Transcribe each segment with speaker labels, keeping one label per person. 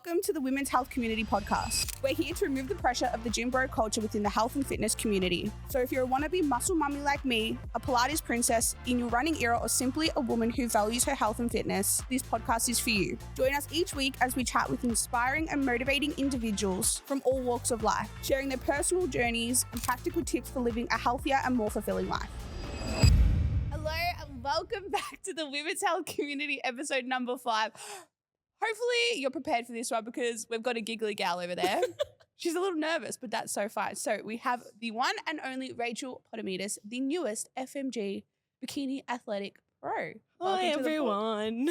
Speaker 1: Welcome to the Women's Health Community Podcast. We're here to remove the pressure of the gym bro culture within the health and fitness community. So if you're a wannabe muscle mummy like me, a Pilates princess, in your running era, or simply a woman who values her health and fitness, this podcast is for you. Join us each week as we chat with inspiring and motivating individuals from all walks of life, sharing their personal journeys and practical tips for living a healthier and more fulfilling life. Hello and welcome back to the Women's Health Community episode number 5. Hopefully you're prepared for this one because we've got a giggly gal over there. She's a little nervous, but that's so fine. So we have the one and only Rachel Potamidis, the newest FMG Bikini Athletic Pro.
Speaker 2: Hi, everyone.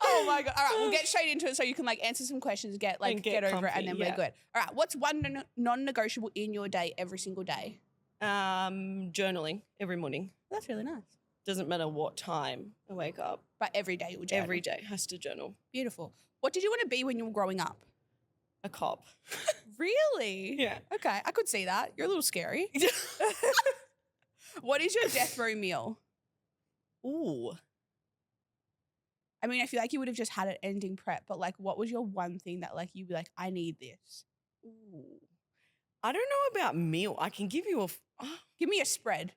Speaker 1: Oh my God. All right, we'll get straight into it so you can answer some questions, get over
Speaker 2: comfy,
Speaker 1: it, and then we're good. All right, what's one non-negotiable in your day every single day?
Speaker 2: Journaling every morning.
Speaker 1: That's really nice.
Speaker 2: Doesn't matter what time I wake up.
Speaker 1: But every day you'll journal.
Speaker 2: Every day has to journal.
Speaker 1: Beautiful. What did you want to be when you were growing up?
Speaker 2: A cop.
Speaker 1: Really?
Speaker 2: Yeah.
Speaker 1: Okay, I could see that. You're a little scary. What is your death row meal?
Speaker 2: Ooh.
Speaker 1: I mean, I feel like you would have just had it ending prep, but what was your one thing that you'd be like, I need this?
Speaker 2: Ooh. I don't know about meal. I can give you a...
Speaker 1: Give me a spread.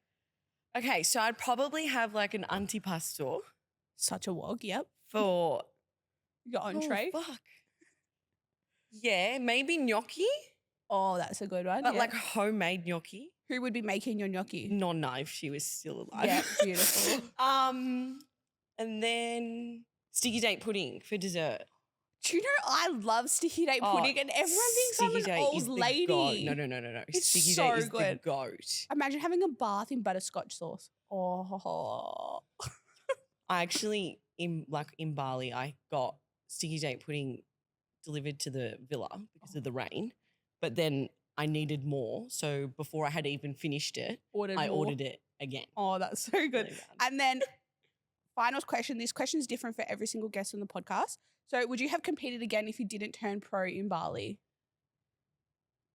Speaker 2: Okay, so I'd probably have an antipasto.
Speaker 1: Such a wog, yep.
Speaker 2: For...
Speaker 1: Your entree.
Speaker 2: Oh, fuck. Yeah, maybe gnocchi.
Speaker 1: Oh, that's a good one.
Speaker 2: But homemade gnocchi.
Speaker 1: Who would be making your gnocchi?
Speaker 2: Non-knife, if she was still alive.
Speaker 1: Yeah, beautiful.
Speaker 2: And then sticky date pudding for dessert.
Speaker 1: Do you know I love sticky date pudding and everyone thinks I'm an old lady.
Speaker 2: No.
Speaker 1: It's
Speaker 2: sticky
Speaker 1: so
Speaker 2: date is
Speaker 1: good.
Speaker 2: The goat.
Speaker 1: Imagine having a bath in butterscotch sauce. Oh.
Speaker 2: I actually, in Bali, I got sticky date pudding delivered to the villa because of the rain. But then I needed more. So before I had even finished it, I ordered it again.
Speaker 1: Oh, that's so good. Really and then final question. This question is different for every single guest on the podcast. So would you have competed again if you didn't turn pro in Bali?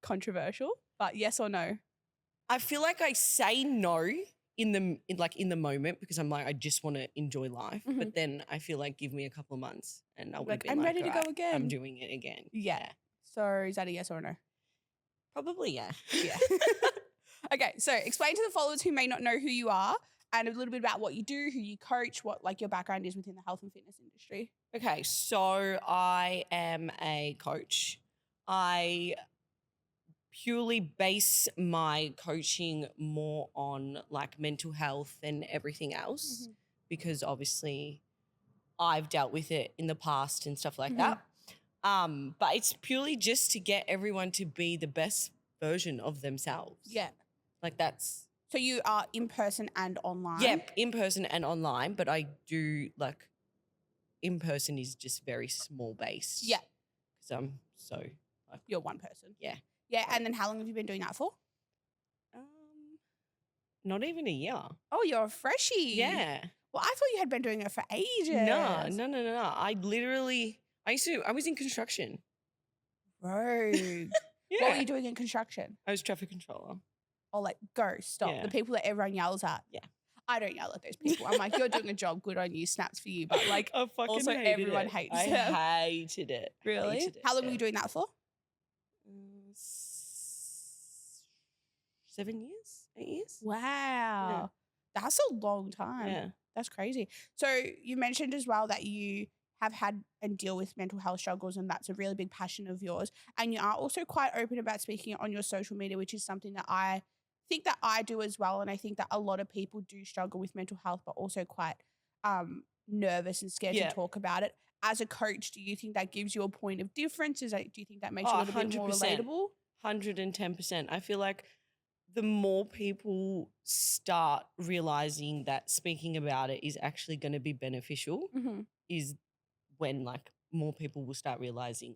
Speaker 1: Controversial, but yes or no?
Speaker 2: I feel like I say no in the moment because I'm I just want to enjoy life. Mm-hmm. But then I feel give me a couple of months and I'll be
Speaker 1: I'm ready to go again.
Speaker 2: I'm doing it again.
Speaker 1: Yeah. So is that a yes or a no?
Speaker 2: Probably yeah.
Speaker 1: Yeah. Okay, so explain to the followers who may not know who you are and a little bit about what you do, who you coach, what your background is within the health and fitness industry.
Speaker 2: Okay, so I am a coach. I purely base my coaching more on mental health and everything else because obviously I've dealt with it in the past and stuff like that. But it's purely just to get everyone to be the best version of themselves.
Speaker 1: Yeah.
Speaker 2: That's...
Speaker 1: So you are in person and online?
Speaker 2: Yeah, in person and online, but I do in person is just very small based.
Speaker 1: Yeah.
Speaker 2: Because I'm so...
Speaker 1: You're one person.
Speaker 2: Yeah.
Speaker 1: Yeah, and then how long have you been doing that for?
Speaker 2: Not even a year.
Speaker 1: Oh, you're a freshie.
Speaker 2: Yeah.
Speaker 1: Well, I thought you had been doing it for ages.
Speaker 2: No. I was in construction.
Speaker 1: Rogue.
Speaker 2: Yeah.
Speaker 1: What were you doing in construction?
Speaker 2: I was traffic controller.
Speaker 1: Oh, go, stop. Yeah. The people that everyone yells at.
Speaker 2: Yeah.
Speaker 1: I don't yell at those people. I'm you're doing a job, good on you, snaps for you. But also everyone hates it.
Speaker 2: I hated it.
Speaker 1: Really?
Speaker 2: Hated it,
Speaker 1: how long were you doing that for?
Speaker 2: 7 years, 8 years.
Speaker 1: Wow. Yeah. That's a long time.
Speaker 2: Yeah.
Speaker 1: That's crazy. So you mentioned as well that you have had and deal with mental health struggles and that's a really big passion of yours. And you are also quite open about speaking on your social media, which is something that I think that I do as well. And I think that a lot of people do struggle with mental health, but also quite nervous and scared to talk about it. As a coach, do you think that gives you a point of difference? Do you think that makes you a little 100%. Bit more relatable?
Speaker 2: 110%. I feel like the more people start realizing that speaking about it is actually going to be beneficial is when more people will start realizing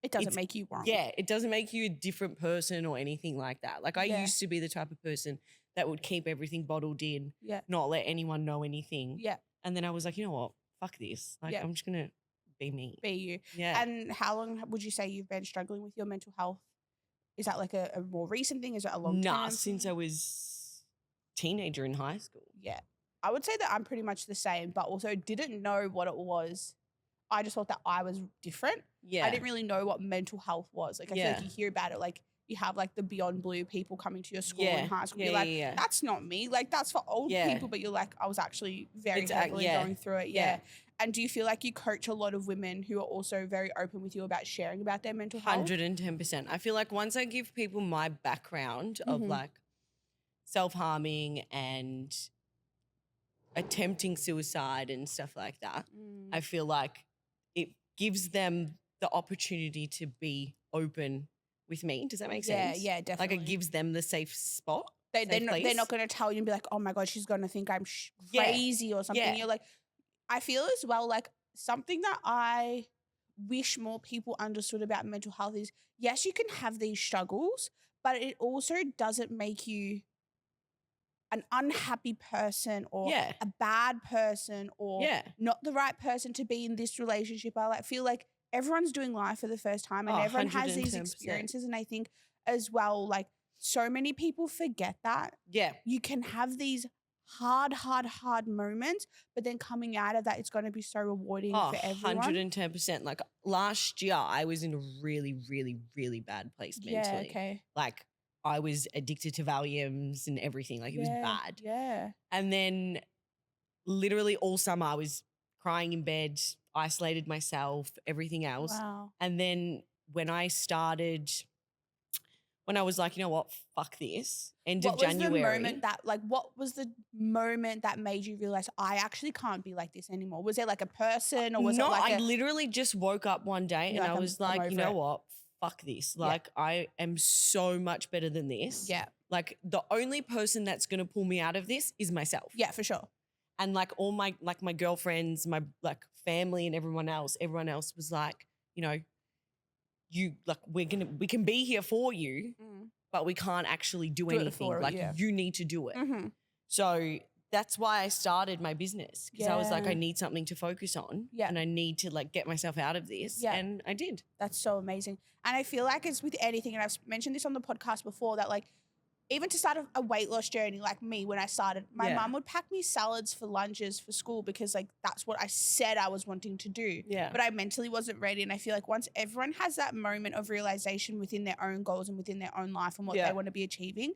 Speaker 1: it doesn't make you wrong.
Speaker 2: Yeah, it doesn't make you a different person or anything like that. I used to be the type of person that would keep everything bottled in, not let anyone know anything.
Speaker 1: Yeah.
Speaker 2: And then I was you know what? Fuck this. I'm just going to be me.
Speaker 1: Be you.
Speaker 2: Yeah.
Speaker 1: And how long would you say you've been struggling with your mental health? Is that a more recent thing? Is it a long time?
Speaker 2: Nah, since I was teenager in high school.
Speaker 1: Yeah. I would say that I'm pretty much the same, but also didn't know what it was I just thought that I was different.
Speaker 2: Yeah.
Speaker 1: I didn't really know what mental health was. Like, I feel like you hear about it, like you have like the Beyond Blue people coming to your school in high school. You're like, that's not me. Like, that's for old people. But you're like, I was actually very heavily going through it. Yeah. And do you feel like you coach a lot of women who are also very open with you about sharing about their mental health?
Speaker 2: 110%. I feel like once I give people my background of like self-harming and attempting suicide and stuff like that, I feel like it gives them the opportunity to be open with me. Does that make sense?
Speaker 1: Yeah, definitely.
Speaker 2: Like it gives them the safe spot.
Speaker 1: They're not going to tell you and be like, oh my God, she's going to think I'm crazy or something. You're like, I feel as well like something that I wish more people understood about mental health is, yes, you can have these struggles, but it also doesn't make you an unhappy person or a bad person or not the right person to be in this relationship. I like feel like everyone's doing life for the first time and everyone has these experiences. And I think as well, like so many people forget that. Yeah. You can have these hard moments, but then coming out of that, it's going to be so rewarding for everyone.
Speaker 2: 110%. Like last year, I was in a really, really, really bad place mentally.
Speaker 1: Yeah, okay.
Speaker 2: Like I was addicted to Valiums and everything. Like it was bad.
Speaker 1: Yeah.
Speaker 2: And then literally all summer I was crying in bed, isolated myself, everything else.
Speaker 1: Wow.
Speaker 2: And then when I was like, you know what, fuck this, end of January.
Speaker 1: What was the moment that made you realize I actually can't be like this anymore? Was there like a person or was it like
Speaker 2: I literally just woke up one day and I was like, you know what, fuck this. Like I am so much better than this. Yeah. Like the only person that's going to pull me out of this is myself.
Speaker 1: Yeah, for sure.
Speaker 2: And like all my girlfriends, my like family and everyone else was like, you know, we can be here for you, but we can't actually do anything. You need to do it. So that's why I started my business because I was like, I need something to focus on and I need to like get myself out of this. And I did.
Speaker 1: That's so amazing. And I feel like it's with anything, and I've mentioned this on the podcast before, that like even to start a weight loss journey like me when I started, my mum would pack me salads for lunches for school because like that's what I said I was wanting to do. Yeah. But I mentally wasn't ready. And I feel like once everyone has that moment of realization within their own goals and within their own life and what they want to be achieving,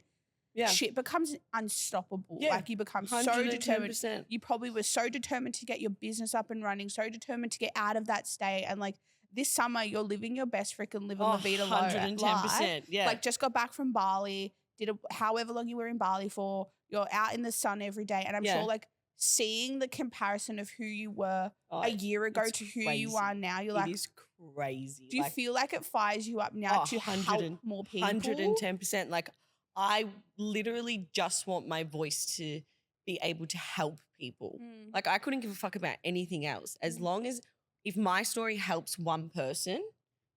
Speaker 1: shit becomes unstoppable. Yeah. Like you become 110%. So determined. You probably were so determined to get your business up and running, so determined to get out of that state. And like this summer, you're living your best freaking live on the Vida
Speaker 2: 110%. Yeah.
Speaker 1: Like just got back from Bali. Did however long you were in Bali for, you're out in the sun every day. And I'm sure like seeing the comparison of who you were a year ago to who you are now, you're like,
Speaker 2: it is crazy.
Speaker 1: Do you feel like it fires you up now to help more people?
Speaker 2: 110%. Like I literally just want my voice to be able to help people. Like I couldn't give a fuck about anything else. As long as if my story helps one person,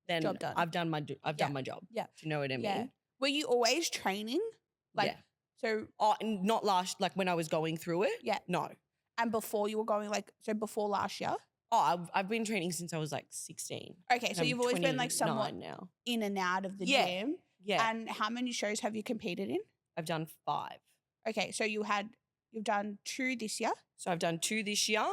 Speaker 2: then I've done my job. Yeah. Do you know what I mean?
Speaker 1: Yeah. Were you always training? Like, so.
Speaker 2: Not last, like when I was going through it. Yeah. No.
Speaker 1: And before you were going before last year?
Speaker 2: Oh, I've been training since I was like 16.
Speaker 1: Okay. So you've always been like somewhat
Speaker 2: now
Speaker 1: in and out of the gym. Yeah. And how many shows have you competed in?
Speaker 2: I've done 5.
Speaker 1: Okay. So you've done 2 this year?
Speaker 2: So I've done 2 this year.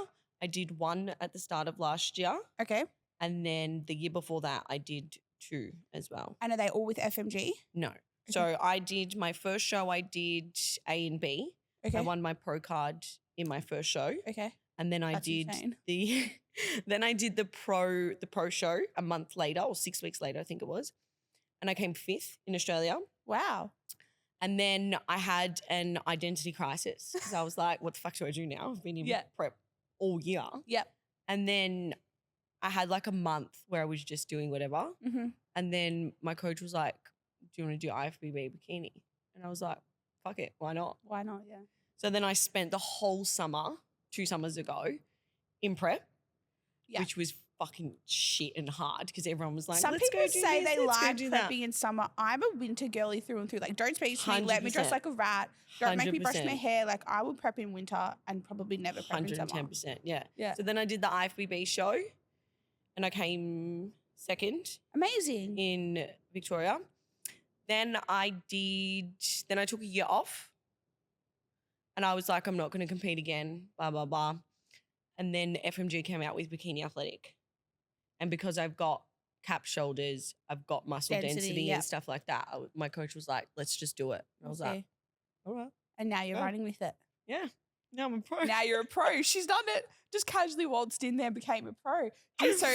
Speaker 2: I did 1 at the start of last year.
Speaker 1: Okay.
Speaker 2: And then the year before that, I did 2 as well.
Speaker 1: And are they all with FMG?
Speaker 2: No. Okay. So I did my first show, I did A and B. Okay. I won my pro card in my first show. Okay. And then I did the pro show a month later or 6 weeks later, I think it was. And I came 5th in Australia.
Speaker 1: Wow.
Speaker 2: And then I had an identity crisis because I was like, what the fuck do I do now? I've been in prep all year. Yep. And then I had like a month where I was just doing whatever. And then my coach was like, do you want to do IFBB bikini? And I was like, fuck it. Why not?
Speaker 1: Why not? Yeah.
Speaker 2: So then I spent the whole summer, 2 summers ago, in prep, which was fucking shit and hard because everyone was like,
Speaker 1: some people say they like prepping in summer. I'm a winter girly through and through. Like, don't speak to me. Let me dress like a rat. Don't make me brush my hair. Like, I will prep in winter and probably never prep in summer.
Speaker 2: 110%. Yeah. Yeah. So then I did the IFBB show and I came 2nd.
Speaker 1: Amazing.
Speaker 2: In Victoria. Then I took a year off and I was like, I'm not going to compete again, blah, blah, blah. And then FMG came out with Bikini Athletic. And because I've got cap shoulders, I've got muscle density
Speaker 1: yep.
Speaker 2: and stuff like that. My coach was like, let's just do it. And I was like, all right.
Speaker 1: And now you're running with it.
Speaker 2: Yeah. Now I'm a pro.
Speaker 1: Now you're a pro. She's done it. Just casually waltzed in there and became a pro. So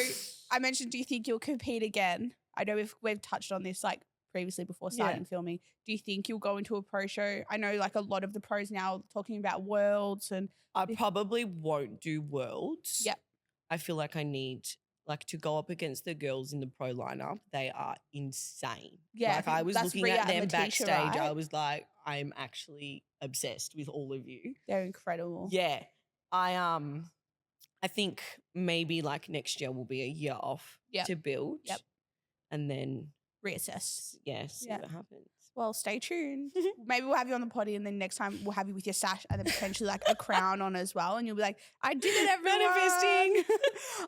Speaker 1: I mentioned, do you think you'll compete again? I know we've touched on this like previously before starting filming. Do you think you'll go into a pro show? I know like a lot of the pros now are talking about worlds and
Speaker 2: I probably won't do worlds.
Speaker 1: Yep.
Speaker 2: I feel like I need like to go up against the girls in the pro lineup. They are insane.
Speaker 1: Yeah.
Speaker 2: Like I was looking
Speaker 1: Rhea
Speaker 2: at them
Speaker 1: and Letitia,
Speaker 2: backstage.
Speaker 1: right?
Speaker 2: I was like, I'm actually obsessed with all of you.
Speaker 1: They're incredible.
Speaker 2: Yeah. I think maybe like next year will be a year off to build.
Speaker 1: Yep.
Speaker 2: And then
Speaker 1: reassess.
Speaker 2: See what happens.
Speaker 1: Well, stay tuned. Maybe we'll have you on the potty and then next time we'll have you with your sash and then potentially like a crown on as well. And you'll be like, I did it, everyone.
Speaker 2: Manifesting.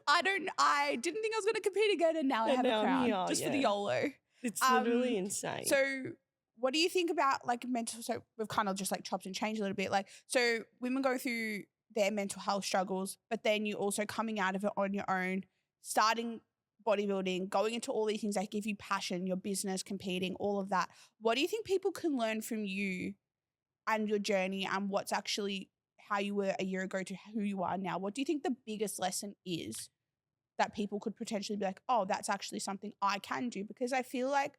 Speaker 1: I didn't think I was going to compete again and now I have a crown just for the YOLO.
Speaker 2: It's literally insane.
Speaker 1: So what do you think about like mental, so we've kind of just like chopped and changed a little bit. Like, so women go through their mental health struggles, but then you also coming out of it on your own, starting bodybuilding, going into all these things that give you passion, your business, competing, all of that. What do you think people can learn from you and your journey and what's actually how you were a year ago to who you are now? What do you think the biggest lesson is that people could potentially be like, oh, that's actually something I can do? Because I feel like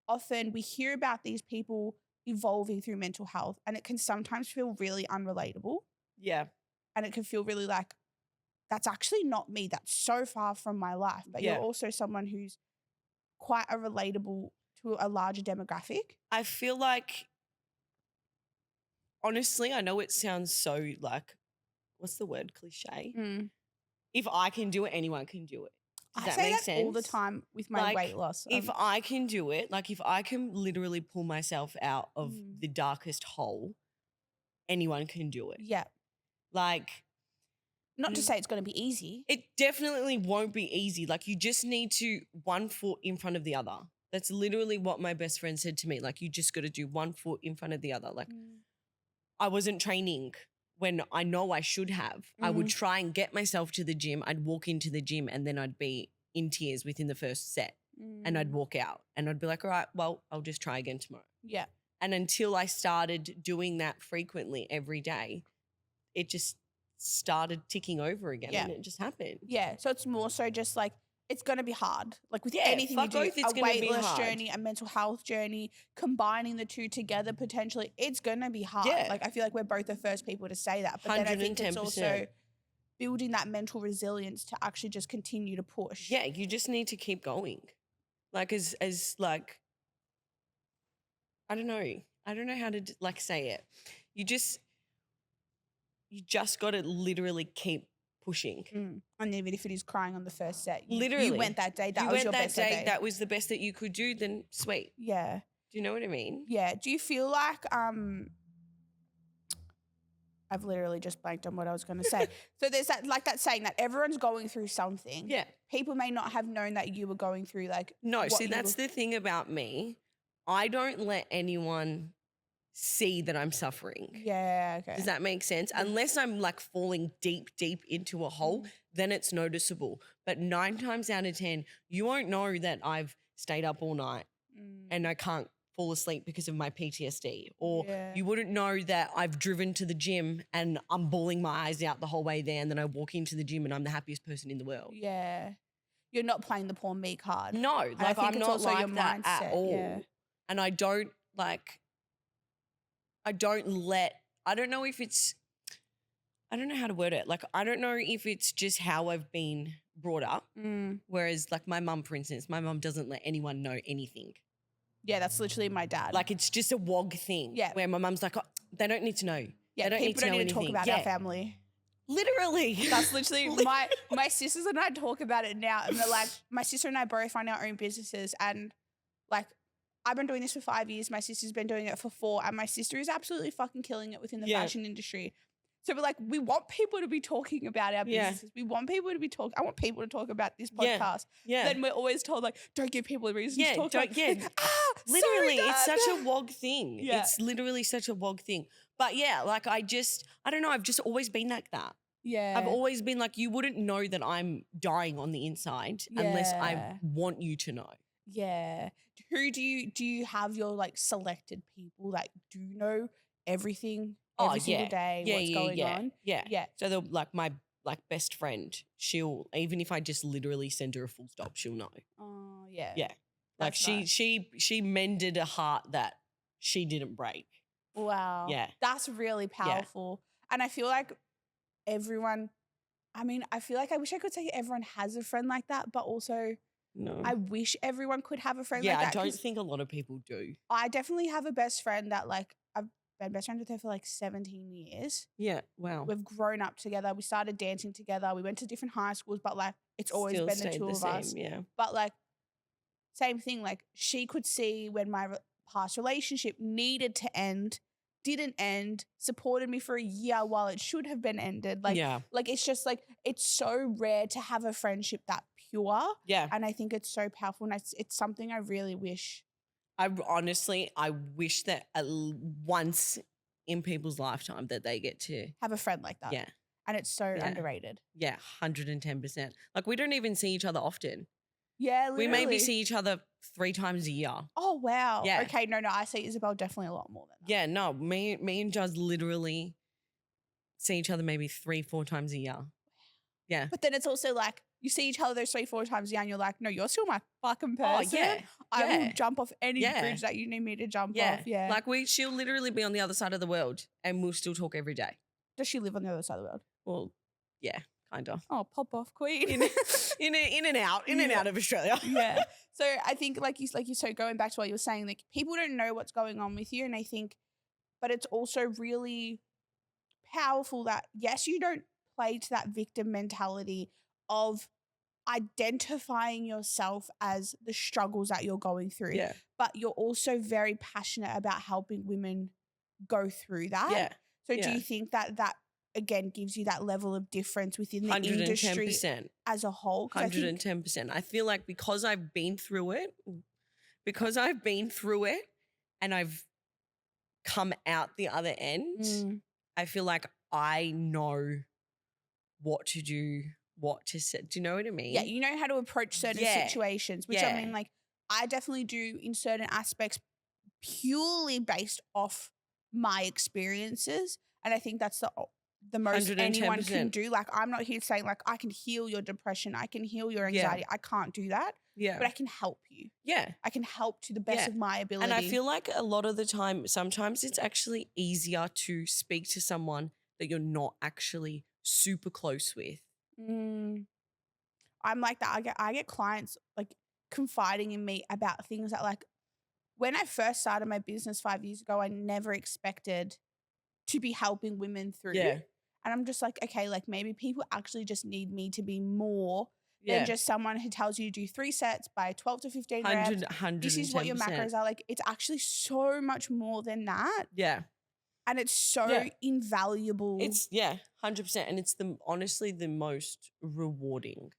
Speaker 1: often we hear about these people evolving through mental health and it can sometimes feel really unrelatable.
Speaker 2: Yeah.
Speaker 1: And it can feel really like, that's actually not me. That's so far from my life. But you're also someone who's quite a relatable to a larger demographic.
Speaker 2: I feel like, honestly, I know it sounds so like, what's the word, cliche? If I can do it, anyone can do it. Does that make sense?
Speaker 1: All the time with my weight loss.
Speaker 2: If I can do it, like if I can literally pull myself out of the darkest hole, anyone can do it.
Speaker 1: Yeah.
Speaker 2: Like,
Speaker 1: not to say it's going to be easy.
Speaker 2: It definitely won't be easy. Like you just need to one foot in front of the other. That's literally what my best friend said to me. Like you just got to do one foot in front of the other. Like I wasn't training when I know I should have. I would try and get myself to the gym. I'd walk into the gym and then I'd be in tears within the first set and I'd walk out and I'd be like, all right, well, I'll just try again tomorrow.
Speaker 1: Yeah.
Speaker 2: And until I started doing that frequently every day, it just started ticking over again and it just happened.
Speaker 1: Yeah. So it's more so just like, it's going to be hard. Like with anything you do, a weight loss journey, a mental health journey, combining the two together potentially, it's going to be hard.
Speaker 2: Yeah.
Speaker 1: Like I feel like we're both the first people to say that. But then I think it's also building that mental resilience to actually just continue to push.
Speaker 2: Yeah, you just need to keep going. Like as like, I don't know how to like say it. You just got to literally keep pushing.
Speaker 1: And even if it is crying on the first set,
Speaker 2: literally,
Speaker 1: you went that day. That was your best day.
Speaker 2: That was the best that you could do. Then sweet.
Speaker 1: Yeah.
Speaker 2: Do you know what I mean?
Speaker 1: Yeah. Do you feel like I've literally just blanked on what I was going to say. So there's that saying that everyone's going through something.
Speaker 2: Yeah.
Speaker 1: People may not have known that you were going through
Speaker 2: No, see, that's the thing about me. I don't let anyone see that I'm suffering.
Speaker 1: Yeah, okay.
Speaker 2: Does that make sense? Unless I'm like falling deep into a hole, then it's noticeable. But 9 times out of 10, you won't know that I've stayed up all night and I can't fall asleep because of my PTSD. Or you wouldn't know that I've driven to the gym and I'm bawling my eyes out the whole way there and then I walk into the gym and I'm the happiest person in the world.
Speaker 1: Yeah. You're not playing the poor me card.
Speaker 2: No, like I'm not like that at all.
Speaker 1: Yeah.
Speaker 2: And I don't know how to word it. Like, I don't know if it's just how I've been brought up. Whereas like my mum, for instance, my mum doesn't let anyone know anything.
Speaker 1: Yeah, that's literally my dad.
Speaker 2: Like it's just a wog thing.
Speaker 1: Yeah.
Speaker 2: Where my mum's like, oh, they don't need to know.
Speaker 1: Yeah,
Speaker 2: they don't
Speaker 1: people don't need to talk about our family.
Speaker 2: Literally.
Speaker 1: That's literally my sisters and I talk about it now. And they're like, my sister and I both run our own businesses and like, I've been doing this for 5 years. My sister's been doing it for 4 and my sister is absolutely fucking killing it within the fashion industry. So we're like, we want people to be talking about our businesses. We want people to be talking. I want people to talk about this podcast.
Speaker 2: Yeah.
Speaker 1: Then we're always told like, don't give people a reason to talk about it. Like,
Speaker 2: literally,
Speaker 1: sorry,
Speaker 2: it's
Speaker 1: Dad.
Speaker 2: such a wog thing. Yeah. It's literally such a wog thing. But yeah, like I don't know. I've just always been like that.
Speaker 1: Yeah.
Speaker 2: I've always been like, you wouldn't know that I'm dying on the inside unless I
Speaker 1: Yeah.
Speaker 2: want you to know.
Speaker 1: Yeah. Who do you have your like selected people that do know everything every single day, what's going on?
Speaker 2: Yeah.
Speaker 1: Yeah.
Speaker 2: So they're like my like best friend, she'll, even if I just literally send her a full stop, she'll know.
Speaker 1: Oh, yeah.
Speaker 2: Yeah. Like
Speaker 1: That's nice.
Speaker 2: she mended a heart that she didn't break.
Speaker 1: Wow.
Speaker 2: Yeah.
Speaker 1: That's really powerful. And I feel like everyone, I mean, I feel like I wish I could say everyone has a friend like that, but also
Speaker 2: No.
Speaker 1: I wish everyone could have a friend
Speaker 2: Yeah,
Speaker 1: like
Speaker 2: I
Speaker 1: that.
Speaker 2: don't
Speaker 1: 'Cause
Speaker 2: think a lot of people do.
Speaker 1: I definitely have a best friend that like I've been best friends with her for like 17 years.
Speaker 2: Yeah. Wow.
Speaker 1: We've grown up together. We started dancing together. We went to different high schools, but like it's always
Speaker 2: Still
Speaker 1: been the
Speaker 2: stayed
Speaker 1: two
Speaker 2: the
Speaker 1: of us.
Speaker 2: same. Yeah.
Speaker 1: But like same thing, like she could see when my past relationship needed to end, didn't end, supported me for a year while it should have been ended. Like,
Speaker 2: yeah.
Speaker 1: like it's just like it's so rare to have a friendship that pure.
Speaker 2: Yeah.
Speaker 1: And I think it's so powerful. And it's something I really wish.
Speaker 2: I honestly, I wish that once in people's lifetime that they get to
Speaker 1: Have a friend like that.
Speaker 2: Yeah.
Speaker 1: And it's so underrated.
Speaker 2: Yeah, 110%. Like we don't even see each other often.
Speaker 1: Yeah, literally.
Speaker 2: We maybe see each other 3 times a year.
Speaker 1: Oh, wow.
Speaker 2: Yeah.
Speaker 1: Okay, no, I see Isabel definitely a lot more than that.
Speaker 2: Yeah, no, me and Juz literally see each other maybe 3-4 times a year. Yeah.
Speaker 1: But then it's also like you see each other those 3-4 times a year and you're like, no, you're still my fucking
Speaker 2: Oh,
Speaker 1: person.
Speaker 2: yeah.
Speaker 1: I will jump off any
Speaker 2: Yeah.
Speaker 1: bridge that you need me to jump
Speaker 2: Yeah.
Speaker 1: off. Yeah.
Speaker 2: Like she'll literally be on the other side of the world and we'll still talk every day.
Speaker 1: Does she live on the other side of the world?
Speaker 2: Well, yeah, kind of.
Speaker 1: Oh, pop off, queen.
Speaker 2: In and out of Australia.
Speaker 1: Yeah. So I think so going back to what you were saying, like people don't know what's going on with you. And I think, but it's also really powerful that yes, you don't play to that victim mentality of identifying yourself as the struggles that you're going through.
Speaker 2: Yeah.
Speaker 1: But you're also very passionate about helping women go through that.
Speaker 2: Yeah.
Speaker 1: So do you think that again gives you that level of difference within the
Speaker 2: 110%.
Speaker 1: industry as a whole?
Speaker 2: 110%. I feel like because I've been through it and I've come out the other end, I feel like I know what to do, what to say. Do you know what I mean?
Speaker 1: Yeah, you know how to approach certain situations, which I mean, like I definitely do in certain aspects purely based off my experiences. And I think that's the most
Speaker 2: 110%.
Speaker 1: anyone can do. Like I'm not here saying like I can heal your depression, I can heal your anxiety. I can't do that.
Speaker 2: Yeah.
Speaker 1: But I can help you.
Speaker 2: Yeah.
Speaker 1: I can help to the best of my ability.
Speaker 2: And I feel like a lot of the time, sometimes it's actually easier to speak to someone that you're not actually super close with.
Speaker 1: I'm like that. I get clients like confiding in me about things that like when I first started my business 5 years ago, I never expected to be helping women through.
Speaker 2: Yeah.
Speaker 1: And I'm just like, okay, like maybe people actually just need me to be more than just someone who tells you to do 3 sets by 12 to 15 reps.
Speaker 2: 110%.
Speaker 1: This is what your macros are. Like it's actually so much more than that.
Speaker 2: Yeah.
Speaker 1: And it's so invaluable.
Speaker 2: It's 100%. And it's honestly the most rewarding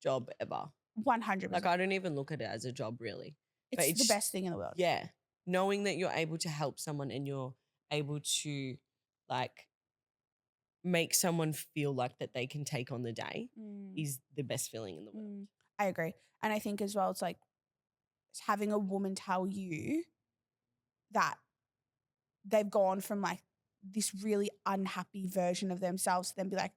Speaker 2: job ever.
Speaker 1: 100%.
Speaker 2: Like I don't even look at it as a job really.
Speaker 1: It's the best thing in the world.
Speaker 2: Yeah. Knowing that you're able to help someone and you're able to like make someone feel like that they can take on the day is the best feeling in the world.
Speaker 1: I agree. And I think as well, it's like having a woman tell you that they've gone from like this really unhappy version of themselves to then be like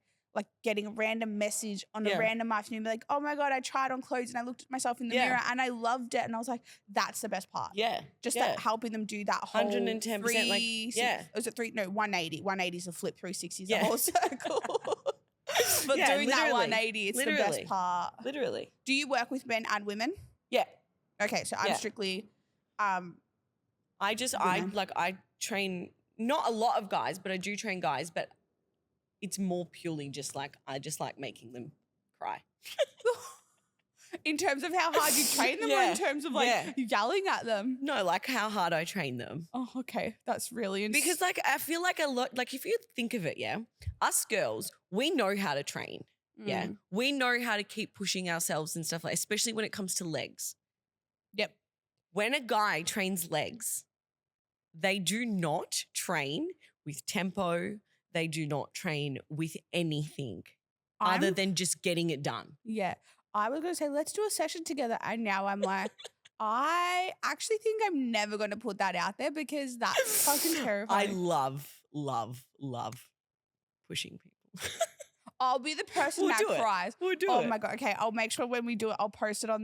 Speaker 1: getting a random message on a random afternoon, be like, oh my God, I tried on clothes and I looked at myself in the mirror and I loved it. And I was like, that's the best part.
Speaker 2: Yeah.
Speaker 1: Just that helping them do that whole
Speaker 2: 110%.
Speaker 1: Was it 180. 180 is a flip, 360 is
Speaker 2: Yeah.
Speaker 1: a whole circle. But doing that 180, it's the best part.
Speaker 2: Literally.
Speaker 1: Do you work with men and women?
Speaker 2: Yeah.
Speaker 1: Okay, so I'm strictly
Speaker 2: I train not a lot of guys, but I do train guys, but it's more purely just like I just like making them cry.
Speaker 1: In terms of how hard you train them or in terms of like yelling at them?
Speaker 2: No, like how hard I train them.
Speaker 1: Oh, okay. That's really interesting.
Speaker 2: Because like I feel like a lot, like if you think of it, us girls, we know how to train. Yeah. We know how to keep pushing ourselves and stuff like, especially when it comes to legs.
Speaker 1: Yep.
Speaker 2: When a guy trains legs, they do not train with tempo. they do not train with anything other
Speaker 1: I'm-
Speaker 2: than just getting it done.
Speaker 1: Yeah. I was going to say, let's do a session together. And now I'm like, I actually think I'm never going to put that out there because that's fucking
Speaker 2: I
Speaker 1: terrifying.
Speaker 2: love pushing people.
Speaker 1: I'll be the person
Speaker 2: We'll
Speaker 1: that
Speaker 2: do it.
Speaker 1: cries.
Speaker 2: We'll do
Speaker 1: Oh
Speaker 2: it.
Speaker 1: my God. Okay. I'll make sure when we do it, I'll post it on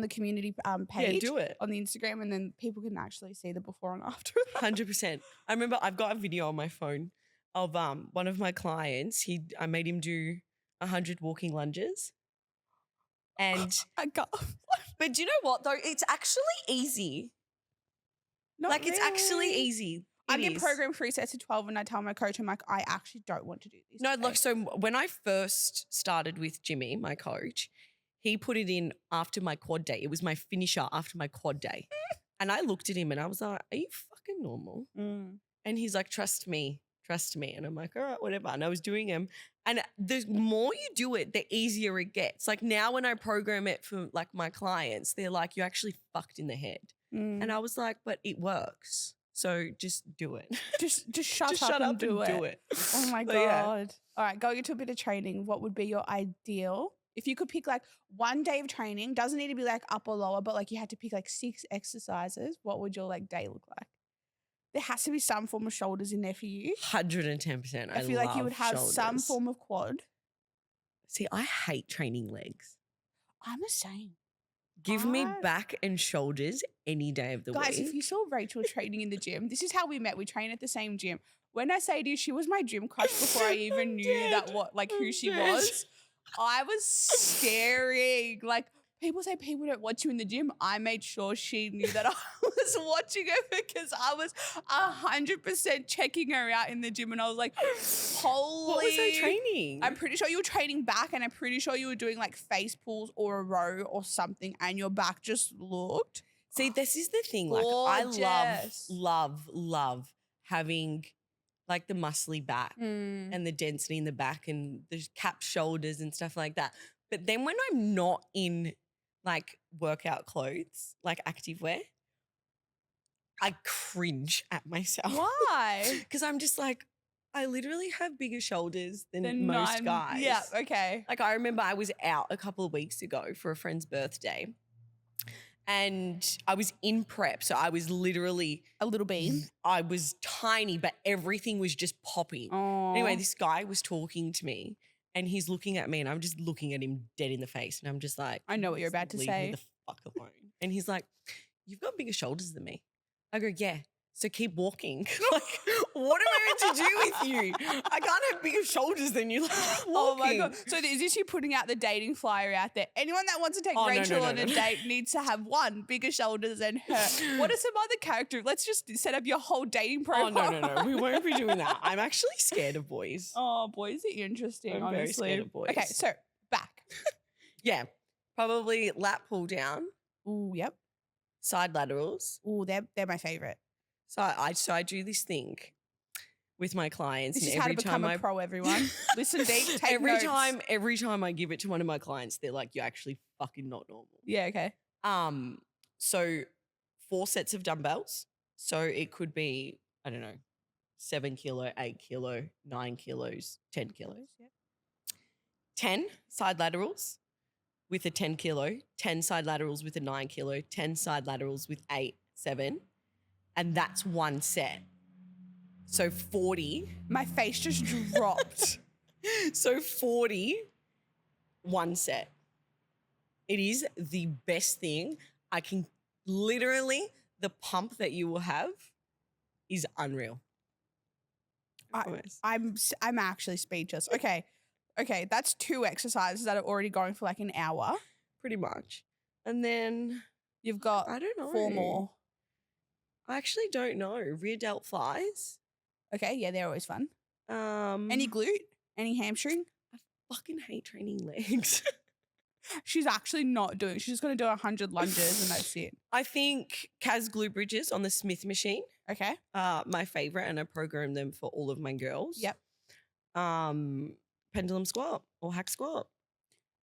Speaker 1: the community page.
Speaker 2: Yeah, do it.
Speaker 1: On the Instagram, and then people can actually see the before and after.
Speaker 2: 100%. I remember I've got a video on my phone of one of my clients. I made him do 100 walking lunges. And
Speaker 1: I got
Speaker 2: but do you know what though? It's actually easy.
Speaker 1: not
Speaker 2: It's actually
Speaker 1: really.
Speaker 2: easy.
Speaker 1: I'm
Speaker 2: It
Speaker 1: in
Speaker 2: is.
Speaker 1: program 3 sets of 12 and I tell my coach, I'm like, I actually don't want to do this.
Speaker 2: No,
Speaker 1: today.
Speaker 2: look, so when I first started with Jimmy, my coach, he put it in after my quad day. It was my finisher after my quad day. And I looked at him and I was like, are you fucking normal? And he's like, trust me. And I'm like, all right, whatever. And I was doing them. And the more you do it, the easier it gets. Like now when I program it for like my clients, they're like, you actually fucked in the head. And I was like, but it works. So just do it.
Speaker 1: Just shut
Speaker 2: Just
Speaker 1: up
Speaker 2: shut
Speaker 1: and
Speaker 2: up
Speaker 1: do
Speaker 2: and
Speaker 1: it.
Speaker 2: do it.
Speaker 1: Oh my
Speaker 2: But
Speaker 1: God.
Speaker 2: yeah.
Speaker 1: All right, going into a bit of training, what would be your ideal? If you could pick like one day of training, doesn't need to be like upper lower, but like you had to pick like 6 exercises, what would your like day look like? There has to be some form of shoulders in there for you.
Speaker 2: 110%.
Speaker 1: I feel like you would
Speaker 2: love
Speaker 1: have some
Speaker 2: shoulders.
Speaker 1: form of quad.
Speaker 2: See, I hate training legs.
Speaker 1: I'm the same.
Speaker 2: Give me
Speaker 1: I-
Speaker 2: back and shoulders any day of the
Speaker 1: Guys,
Speaker 2: week.
Speaker 1: if you saw Rachel training in the gym, this is how we met. We train at the same gym. When I say to you, she was my gym crush before I even
Speaker 2: I'm
Speaker 1: knew
Speaker 2: dead.
Speaker 1: who
Speaker 2: I'm
Speaker 1: she
Speaker 2: dead.
Speaker 1: was. I was staring. Like people say people don't watch you in the gym. I made sure she knew that I was watching her because I was 100% checking her out in the gym, and I was like, holy.
Speaker 2: What was I training?
Speaker 1: I'm pretty sure you were training back, and I'm pretty sure you were doing like face pulls or a row or something, and your back just looked.
Speaker 2: See, this is the thing. Like,
Speaker 1: Gorgeous.
Speaker 2: I love having like the muscly back and the density in the back and the cap shoulders and stuff like that. But then when I'm not in like workout clothes, like activewear, I cringe at myself.
Speaker 1: Why?
Speaker 2: Because I'm just like, I literally have bigger shoulders than
Speaker 1: Then
Speaker 2: most
Speaker 1: none-
Speaker 2: guys.
Speaker 1: Yeah, okay.
Speaker 2: Like I remember I was out a couple of weeks ago for a friend's birthday and I was in prep. So I was literally,
Speaker 1: A little bean.
Speaker 2: I was tiny, but everything was just popping.
Speaker 1: Oh.
Speaker 2: Anyway, this guy was talking to me and he's looking at me and I'm just looking at him dead in the face. And I'm just like,
Speaker 1: I know what you're about to
Speaker 2: leave
Speaker 1: say.
Speaker 2: me the fuck alone. And he's like, you've got bigger shoulders than me. I go, yeah. So keep walking. Like, what am I meant to do with you? I can't have bigger shoulders than you. Like, keep
Speaker 1: Oh my
Speaker 2: walking.
Speaker 1: God. So is this you putting out the dating flyer out there? Anyone that wants to take
Speaker 2: Oh, no,
Speaker 1: Rachel
Speaker 2: no,
Speaker 1: on a
Speaker 2: no.
Speaker 1: date needs to have one, bigger shoulders than her. What are some other character? Let's just set up your whole dating
Speaker 2: Oh,
Speaker 1: profile.
Speaker 2: no. We won't be doing that. I'm actually scared of boys.
Speaker 1: Oh, boys are interesting,
Speaker 2: I'm very
Speaker 1: honestly.
Speaker 2: scared of boys.
Speaker 1: Okay, so back.
Speaker 2: Yeah. Probably lat pull down,
Speaker 1: Ooh, yep.
Speaker 2: side laterals.
Speaker 1: Ooh, they're my favorite.
Speaker 2: So I do this thing with my clients.
Speaker 1: This
Speaker 2: and
Speaker 1: is how to
Speaker 2: every
Speaker 1: become
Speaker 2: time
Speaker 1: a pro, everyone. Listen deep, take
Speaker 2: every
Speaker 1: notes.
Speaker 2: time I give it to one of my clients, they're like, you're actually fucking not normal.
Speaker 1: Yeah, okay.
Speaker 2: So 4 sets of dumbbells. So it could be, I don't know, 7 kilo, 8 kilo, 9 kilos, 10 kilos.
Speaker 1: Yep.
Speaker 2: 10 side laterals with a 10 kilo, 10 side laterals with a 9 kilo, 10 side laterals with 8, 7. And that's one set. So 40.
Speaker 1: My face just dropped.
Speaker 2: So 40, one set. It is the best thing. I can literally, the pump that you will have is unreal. I promise.
Speaker 1: I'm actually speechless. Okay, that's 2 exercises that are already going for like an hour.
Speaker 2: Pretty much. And then
Speaker 1: You've got
Speaker 2: I don't know.
Speaker 1: 4 more.
Speaker 2: I actually don't know. Rear delt flies.
Speaker 1: Okay, yeah, they're always fun. Any glute? Any hamstring?
Speaker 2: I fucking hate training legs.
Speaker 1: She's actually not doing. She's just going to do 100 lunges and that's it.
Speaker 2: I think Kaz glue bridges on the Smith machine
Speaker 1: Okay.
Speaker 2: are my favorite, and I program them for all of my girls.
Speaker 1: Yep.
Speaker 2: Pendulum squat or hack squat.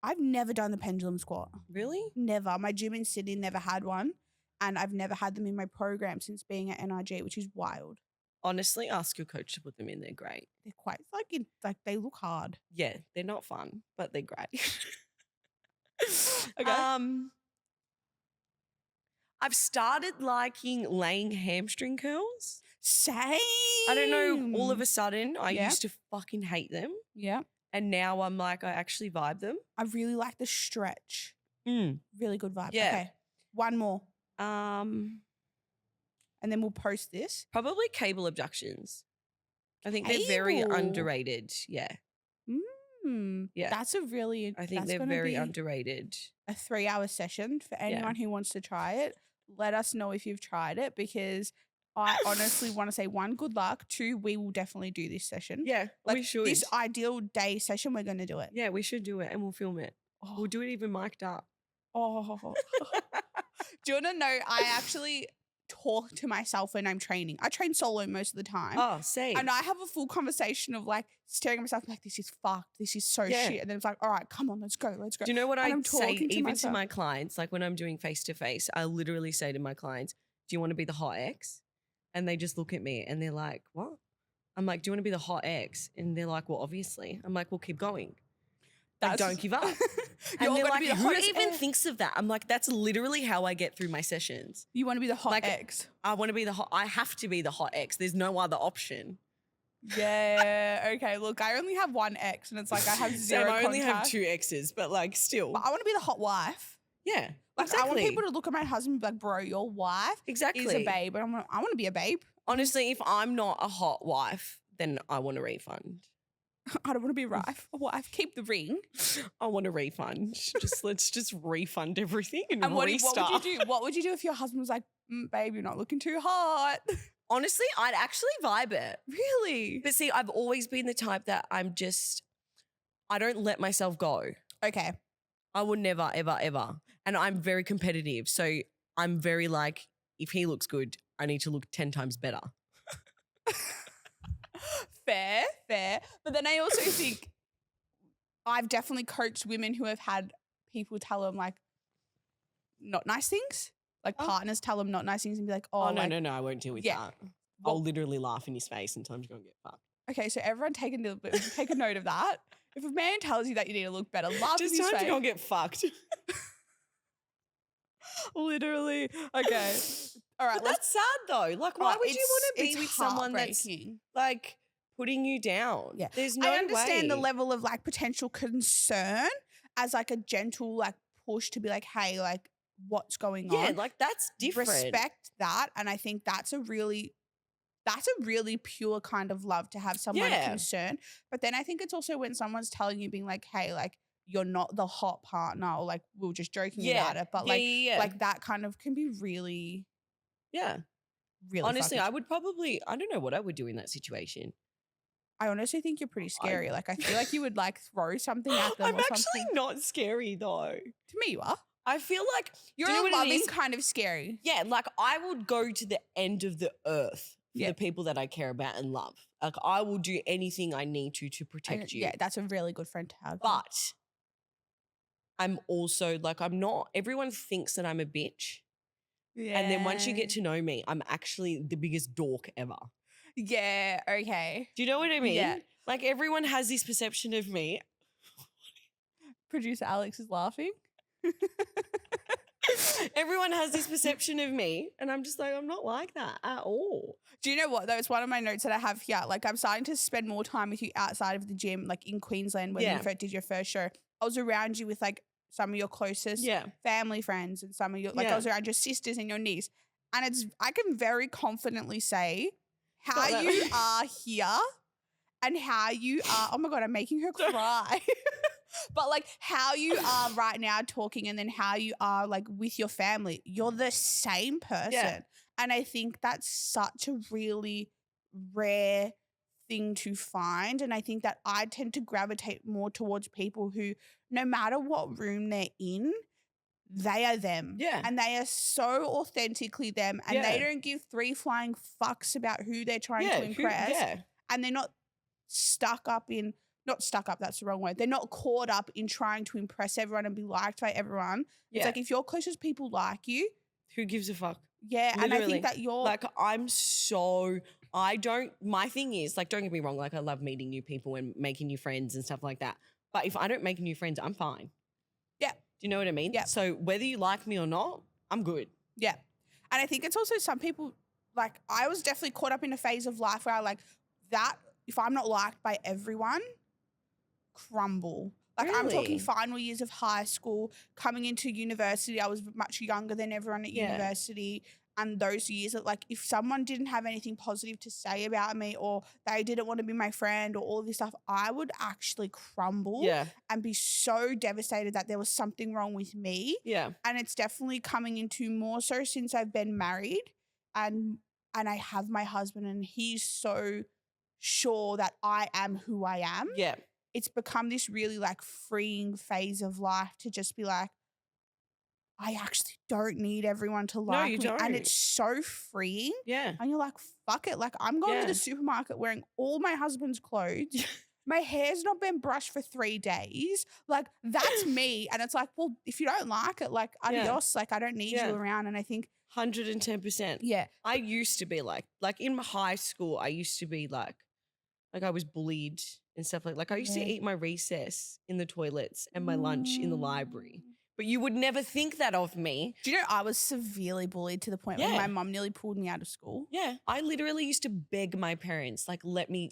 Speaker 1: I've never done the pendulum squat.
Speaker 2: Really?
Speaker 1: Never. My gym in Sydney never had one, and I've never had them in my program since being at NRG, which is wild.
Speaker 2: Honestly, ask your coach to put them in. They're great.
Speaker 1: They're quite like they look hard.
Speaker 2: Yeah, they're not fun, but they're great.
Speaker 1: Okay.
Speaker 2: I've started liking laying hamstring curls.
Speaker 1: Same.
Speaker 2: I don't know. All of a sudden, I
Speaker 1: Yeah.
Speaker 2: used to fucking hate them.
Speaker 1: Yeah.
Speaker 2: And now I'm like, I actually vibe them.
Speaker 1: I really like the stretch. Really good vibe.
Speaker 2: Yeah.
Speaker 1: Okay. One more.
Speaker 2: Um,
Speaker 1: And then we'll post this.
Speaker 2: Probably cable abductions. I think they're very
Speaker 1: Cable?
Speaker 2: underrated. Yeah. Yeah.
Speaker 1: That's a really,
Speaker 2: I think
Speaker 1: that's
Speaker 2: they're
Speaker 1: gonna
Speaker 2: very
Speaker 1: be
Speaker 2: underrated.
Speaker 1: a 3-hour session for anyone who wants to try it. Let us know if you've tried it, because I honestly want to say, 1, good luck. 2, we will definitely do this session.
Speaker 2: Yeah,
Speaker 1: Like
Speaker 2: we should.
Speaker 1: this ideal day session, we're going to do it.
Speaker 2: Yeah, we should do it and we'll film it. We'll do it even mic'd up.
Speaker 1: Oh. Do you want to know, I actually talk to myself when I'm training. I train solo most of the time.
Speaker 2: Oh, same.
Speaker 1: And I have a full conversation of like staring at myself like, this is fucked. This is so shit. And then it's like, all right, come on, let's go. Let's go.
Speaker 2: Do you know what
Speaker 1: And
Speaker 2: I
Speaker 1: I'm
Speaker 2: say
Speaker 1: talking to
Speaker 2: even
Speaker 1: myself.
Speaker 2: to my clients? Like when I'm doing face-to-face, I literally say to my clients, do you want to be the hot ex? And they just look at me and they're like, what? I'm like, do you want to be the hot ex? And they're like, well, obviously. I'm like, well, keep going. Like, don't give up.
Speaker 1: You're
Speaker 2: And they're
Speaker 1: gonna
Speaker 2: like,
Speaker 1: be the
Speaker 2: who
Speaker 1: hottest
Speaker 2: even
Speaker 1: ex.
Speaker 2: thinks of that? I'm like, that's literally how I get through my sessions.
Speaker 1: You want to be the hot
Speaker 2: Like,
Speaker 1: ex.
Speaker 2: I want to be the hot, I have to be the hot ex. There's no other option.
Speaker 1: Yeah. Okay. Look, I only have 1 ex, and it's like I have 0
Speaker 2: I only have
Speaker 1: contact.
Speaker 2: 2 exes, but like still.
Speaker 1: But I want to be the hot wife.
Speaker 2: Yeah.
Speaker 1: Like
Speaker 2: exactly.
Speaker 1: I want people to look at my husband and be like, bro, your wife
Speaker 2: Exactly.
Speaker 1: is a babe. And I want to be a babe.
Speaker 2: Honestly, if I'm not a hot wife, then I want a refund.
Speaker 1: I don't want to be a wife. Keep the ring.
Speaker 2: I want a refund. Let's just refund everything and
Speaker 1: What
Speaker 2: restart.
Speaker 1: would you do? What would you do if your husband was like, babe, you're not looking too hot?
Speaker 2: Honestly, I'd actually vibe it.
Speaker 1: Really?
Speaker 2: But see, I've always been the type that I don't let myself go.
Speaker 1: Okay.
Speaker 2: I will never, ever, ever. And I'm very competitive. So I'm very like, if he looks good, I need to look 10 times better.
Speaker 1: Fair. But then I also think I've definitely coached women who have had people tell them like not nice things. Like partners tell them not nice things and be like,
Speaker 2: no, I won't deal with that. I'll literally laugh in his face and tell him to go and get fucked.
Speaker 1: Okay, so everyone take a note of that. If a man tells you that you need to look better, laugh in his face.
Speaker 2: Just time to go and get fucked.
Speaker 1: Literally. Okay. All right.
Speaker 2: But that's sad though. Like, why would you want to be with someone that's like putting you down?
Speaker 1: Yeah.
Speaker 2: There's no way.
Speaker 1: I understand the level of like potential concern as like a gentle like push to be like, hey, like what's going on?
Speaker 2: Yeah, like that's different.
Speaker 1: Respect that. And I think that's a really pure kind of love to have someone concerned. But then I think it's also when someone's telling you, being like, hey, like you're not the hot partner, or like we were just joking about it. But like that kind of can be really really
Speaker 2: honestly,
Speaker 1: fucking.
Speaker 2: I don't know what I would do in that situation.
Speaker 1: I honestly think you're pretty scary. Like I feel like you would like throw something at them.
Speaker 2: I'm
Speaker 1: or
Speaker 2: actually
Speaker 1: something.
Speaker 2: not scary though.
Speaker 1: To me, you are.
Speaker 2: I feel like
Speaker 1: You're
Speaker 2: do you know
Speaker 1: a
Speaker 2: what it
Speaker 1: loving
Speaker 2: is?
Speaker 1: kind of scary.
Speaker 2: Yeah, like I would go to the end of the earth for
Speaker 1: Yeah.
Speaker 2: the people that I care about and love. Like I will do anything I need to protect you.
Speaker 1: Yeah, that's a really good friend to have.
Speaker 2: But I'm also like, everyone thinks that I'm a bitch.
Speaker 1: yeah.
Speaker 2: And then once you get to know me, I'm actually the biggest dork ever.
Speaker 1: Yeah, okay.
Speaker 2: Do you know what I mean?
Speaker 1: Yeah.
Speaker 2: Like everyone has this perception of me.
Speaker 1: Producer Alex is laughing.
Speaker 2: Everyone has this perception of me. And I'm just like, I'm not like that at all.
Speaker 1: Do you know what though? It's one of my notes that I have here. Like I'm starting to spend more time with you outside of the gym, like in Queensland when you did your first show. I was around you with like some of your closest family friends and some of your I was around your sisters and your niece. And I can very confidently say how you are here and how you are. Oh my God, I'm making her cry. But like how you are right now talking and then how you are like with your family, you're the same person.
Speaker 2: Yeah.
Speaker 1: And I think that's such a really rare thing to find. And I think that I tend to gravitate more towards people who, no matter what room they're in, they are them.
Speaker 2: Yeah.
Speaker 1: And they are so authentically them. And they don't give 3 flying fucks about who they're trying to impress. And they're not not stuck up, that's the wrong word. They're not caught up in trying to impress everyone and be liked by everyone. It's like if your closest people like you.
Speaker 2: Who gives a fuck?
Speaker 1: Yeah.
Speaker 2: Literally.
Speaker 1: And I think that you're
Speaker 2: like, I'm so my thing is, like, don't get me wrong, like, I love meeting new people and making new friends and stuff like that. But if I don't make new friends, I'm fine.
Speaker 1: Yeah.
Speaker 2: Do you know what I mean?
Speaker 1: Yeah.
Speaker 2: So whether you like me or not, I'm good.
Speaker 1: Yeah. And I think it's also some people, like, I was definitely caught up in a phase of life where I like that, if I'm not liked by everyone, crumble. Like, I'm talking
Speaker 2: Really?
Speaker 1: final years of high school, coming into university. I was much younger than everyone at
Speaker 2: Yeah.
Speaker 1: university. And those years that, like, if someone didn't have anything positive to say about me or they didn't want to be my friend or all this stuff, I would actually crumble
Speaker 2: Yeah.
Speaker 1: and be so devastated that there was something wrong with me.
Speaker 2: Yeah.
Speaker 1: And it's definitely coming into more so since I've been married and I have my husband and he's so sure that I am who I am.
Speaker 2: Yeah.
Speaker 1: It's become this really like freeing phase of life to just be like, I actually don't need everyone to like
Speaker 2: you
Speaker 1: me. And
Speaker 2: don't.
Speaker 1: it's so freeing.
Speaker 2: Yeah.
Speaker 1: And you're like, fuck it. Like, I'm going to
Speaker 2: Yeah.
Speaker 1: the supermarket wearing all my husband's clothes. My hair's not been brushed for 3 days. Like, that's me. And it's like, well, if you don't like it, like,
Speaker 2: Yeah.
Speaker 1: adios. Like, I don't need
Speaker 2: Yeah.
Speaker 1: you around. And I think,
Speaker 2: 110%.
Speaker 1: yeah.
Speaker 2: I used to be like in high school, I used to be like I was bullied and stuff like I used to
Speaker 1: Yeah.
Speaker 2: eat my recess in the toilets and my lunch in the library. But you would never think that of me.
Speaker 1: Do you know I was severely bullied to the point where
Speaker 2: Yeah.
Speaker 1: my mum nearly pulled me out of school?
Speaker 2: Yeah. I literally used to beg my parents, like, let me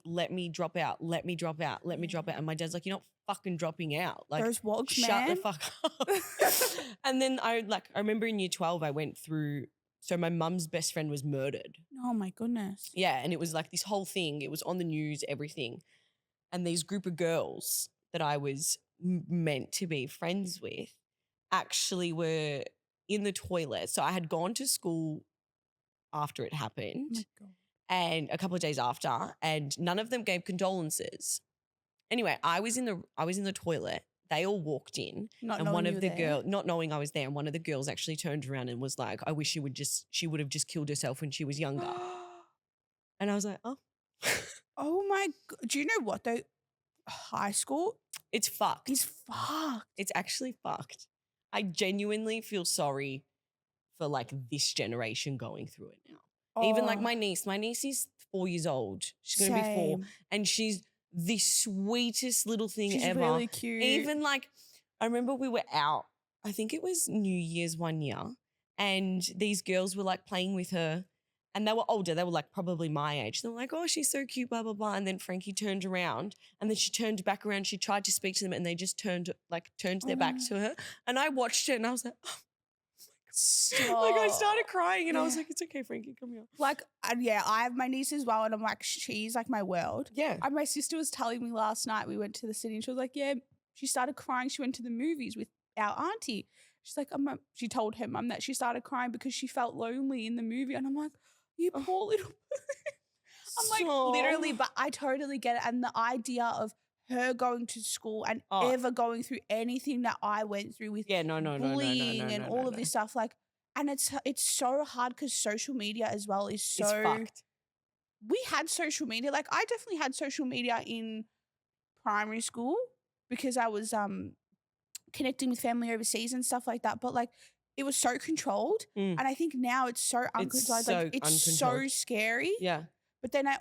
Speaker 2: drop out, let me drop out, let me drop out. And my dad's like, you're not fucking dropping out. Like,
Speaker 1: Those wogs,
Speaker 2: shut
Speaker 1: man.
Speaker 2: the fuck up. And then I remember in year 12, I went through, so my mum's best friend was murdered.
Speaker 1: Oh my goodness.
Speaker 2: Yeah. And it was like this whole thing. It was on the news, everything. And these group of girls that I was meant to be friends with actually were in the toilet. So I had gone to school after it
Speaker 1: Oh
Speaker 2: happened
Speaker 1: my God.
Speaker 2: and a couple of days after, and none of them gave condolences. Anyway, I was in the toilet. They all walked in,
Speaker 1: Not
Speaker 2: and
Speaker 1: knowing
Speaker 2: one
Speaker 1: you
Speaker 2: of
Speaker 1: were
Speaker 2: the
Speaker 1: there.
Speaker 2: girls, not knowing I was there, and one of the girls actually turned around and was like, "I wish she would have just killed herself when she was younger." And I was like, "Oh,
Speaker 1: Oh my God. Do you know what though? High school
Speaker 2: it's fucked.
Speaker 1: is fucked.
Speaker 2: It's actually fucked." I genuinely feel sorry for like this generation going through it now. Even like
Speaker 1: Oh,
Speaker 2: my niece is 4 years old. She's going to be 4
Speaker 1: same.
Speaker 2: and she's the sweetest little thing
Speaker 1: She's
Speaker 2: ever.
Speaker 1: really cute.
Speaker 2: Even like, I remember we were out, I think it was New Year's one year, and these girls were like playing with her and they were older. They were like probably my age. They were like, oh, she's so cute, blah, blah, blah. And then Frankie turned around and then she turned back around. She tried to speak to them and they just turned their back to her. And I watched it and I was like, oh. Like I started crying and I was
Speaker 1: Yeah.
Speaker 2: like, it's okay, Frankie, come here.
Speaker 1: Like, yeah, I have my niece as well, and I'm like, she's like my world.
Speaker 2: Yeah.
Speaker 1: And my sister was telling me last night, we went to the city, and she was like, yeah, she started crying. She went to the movies with our auntie. She's like, she told her mum that she started crying because she felt lonely in the movie. And I'm like, you poor little. I'm like, literally, but I totally get it. And the idea of her going to school and
Speaker 2: Oh.
Speaker 1: ever going through anything that I went through with
Speaker 2: Yeah, no,
Speaker 1: bullying and all of this stuff, like, and it's so hard because social media as well is so.
Speaker 2: It's fucked.
Speaker 1: We had social media. Like, I definitely had social media in primary school because I was connecting with family overseas and stuff like that. But like, it was so controlled,
Speaker 2: Mm.
Speaker 1: and I think now it's so uncontrolled.
Speaker 2: so
Speaker 1: Like, it's so
Speaker 2: uncontrolled.
Speaker 1: scary.
Speaker 2: Yeah.
Speaker 1: But then I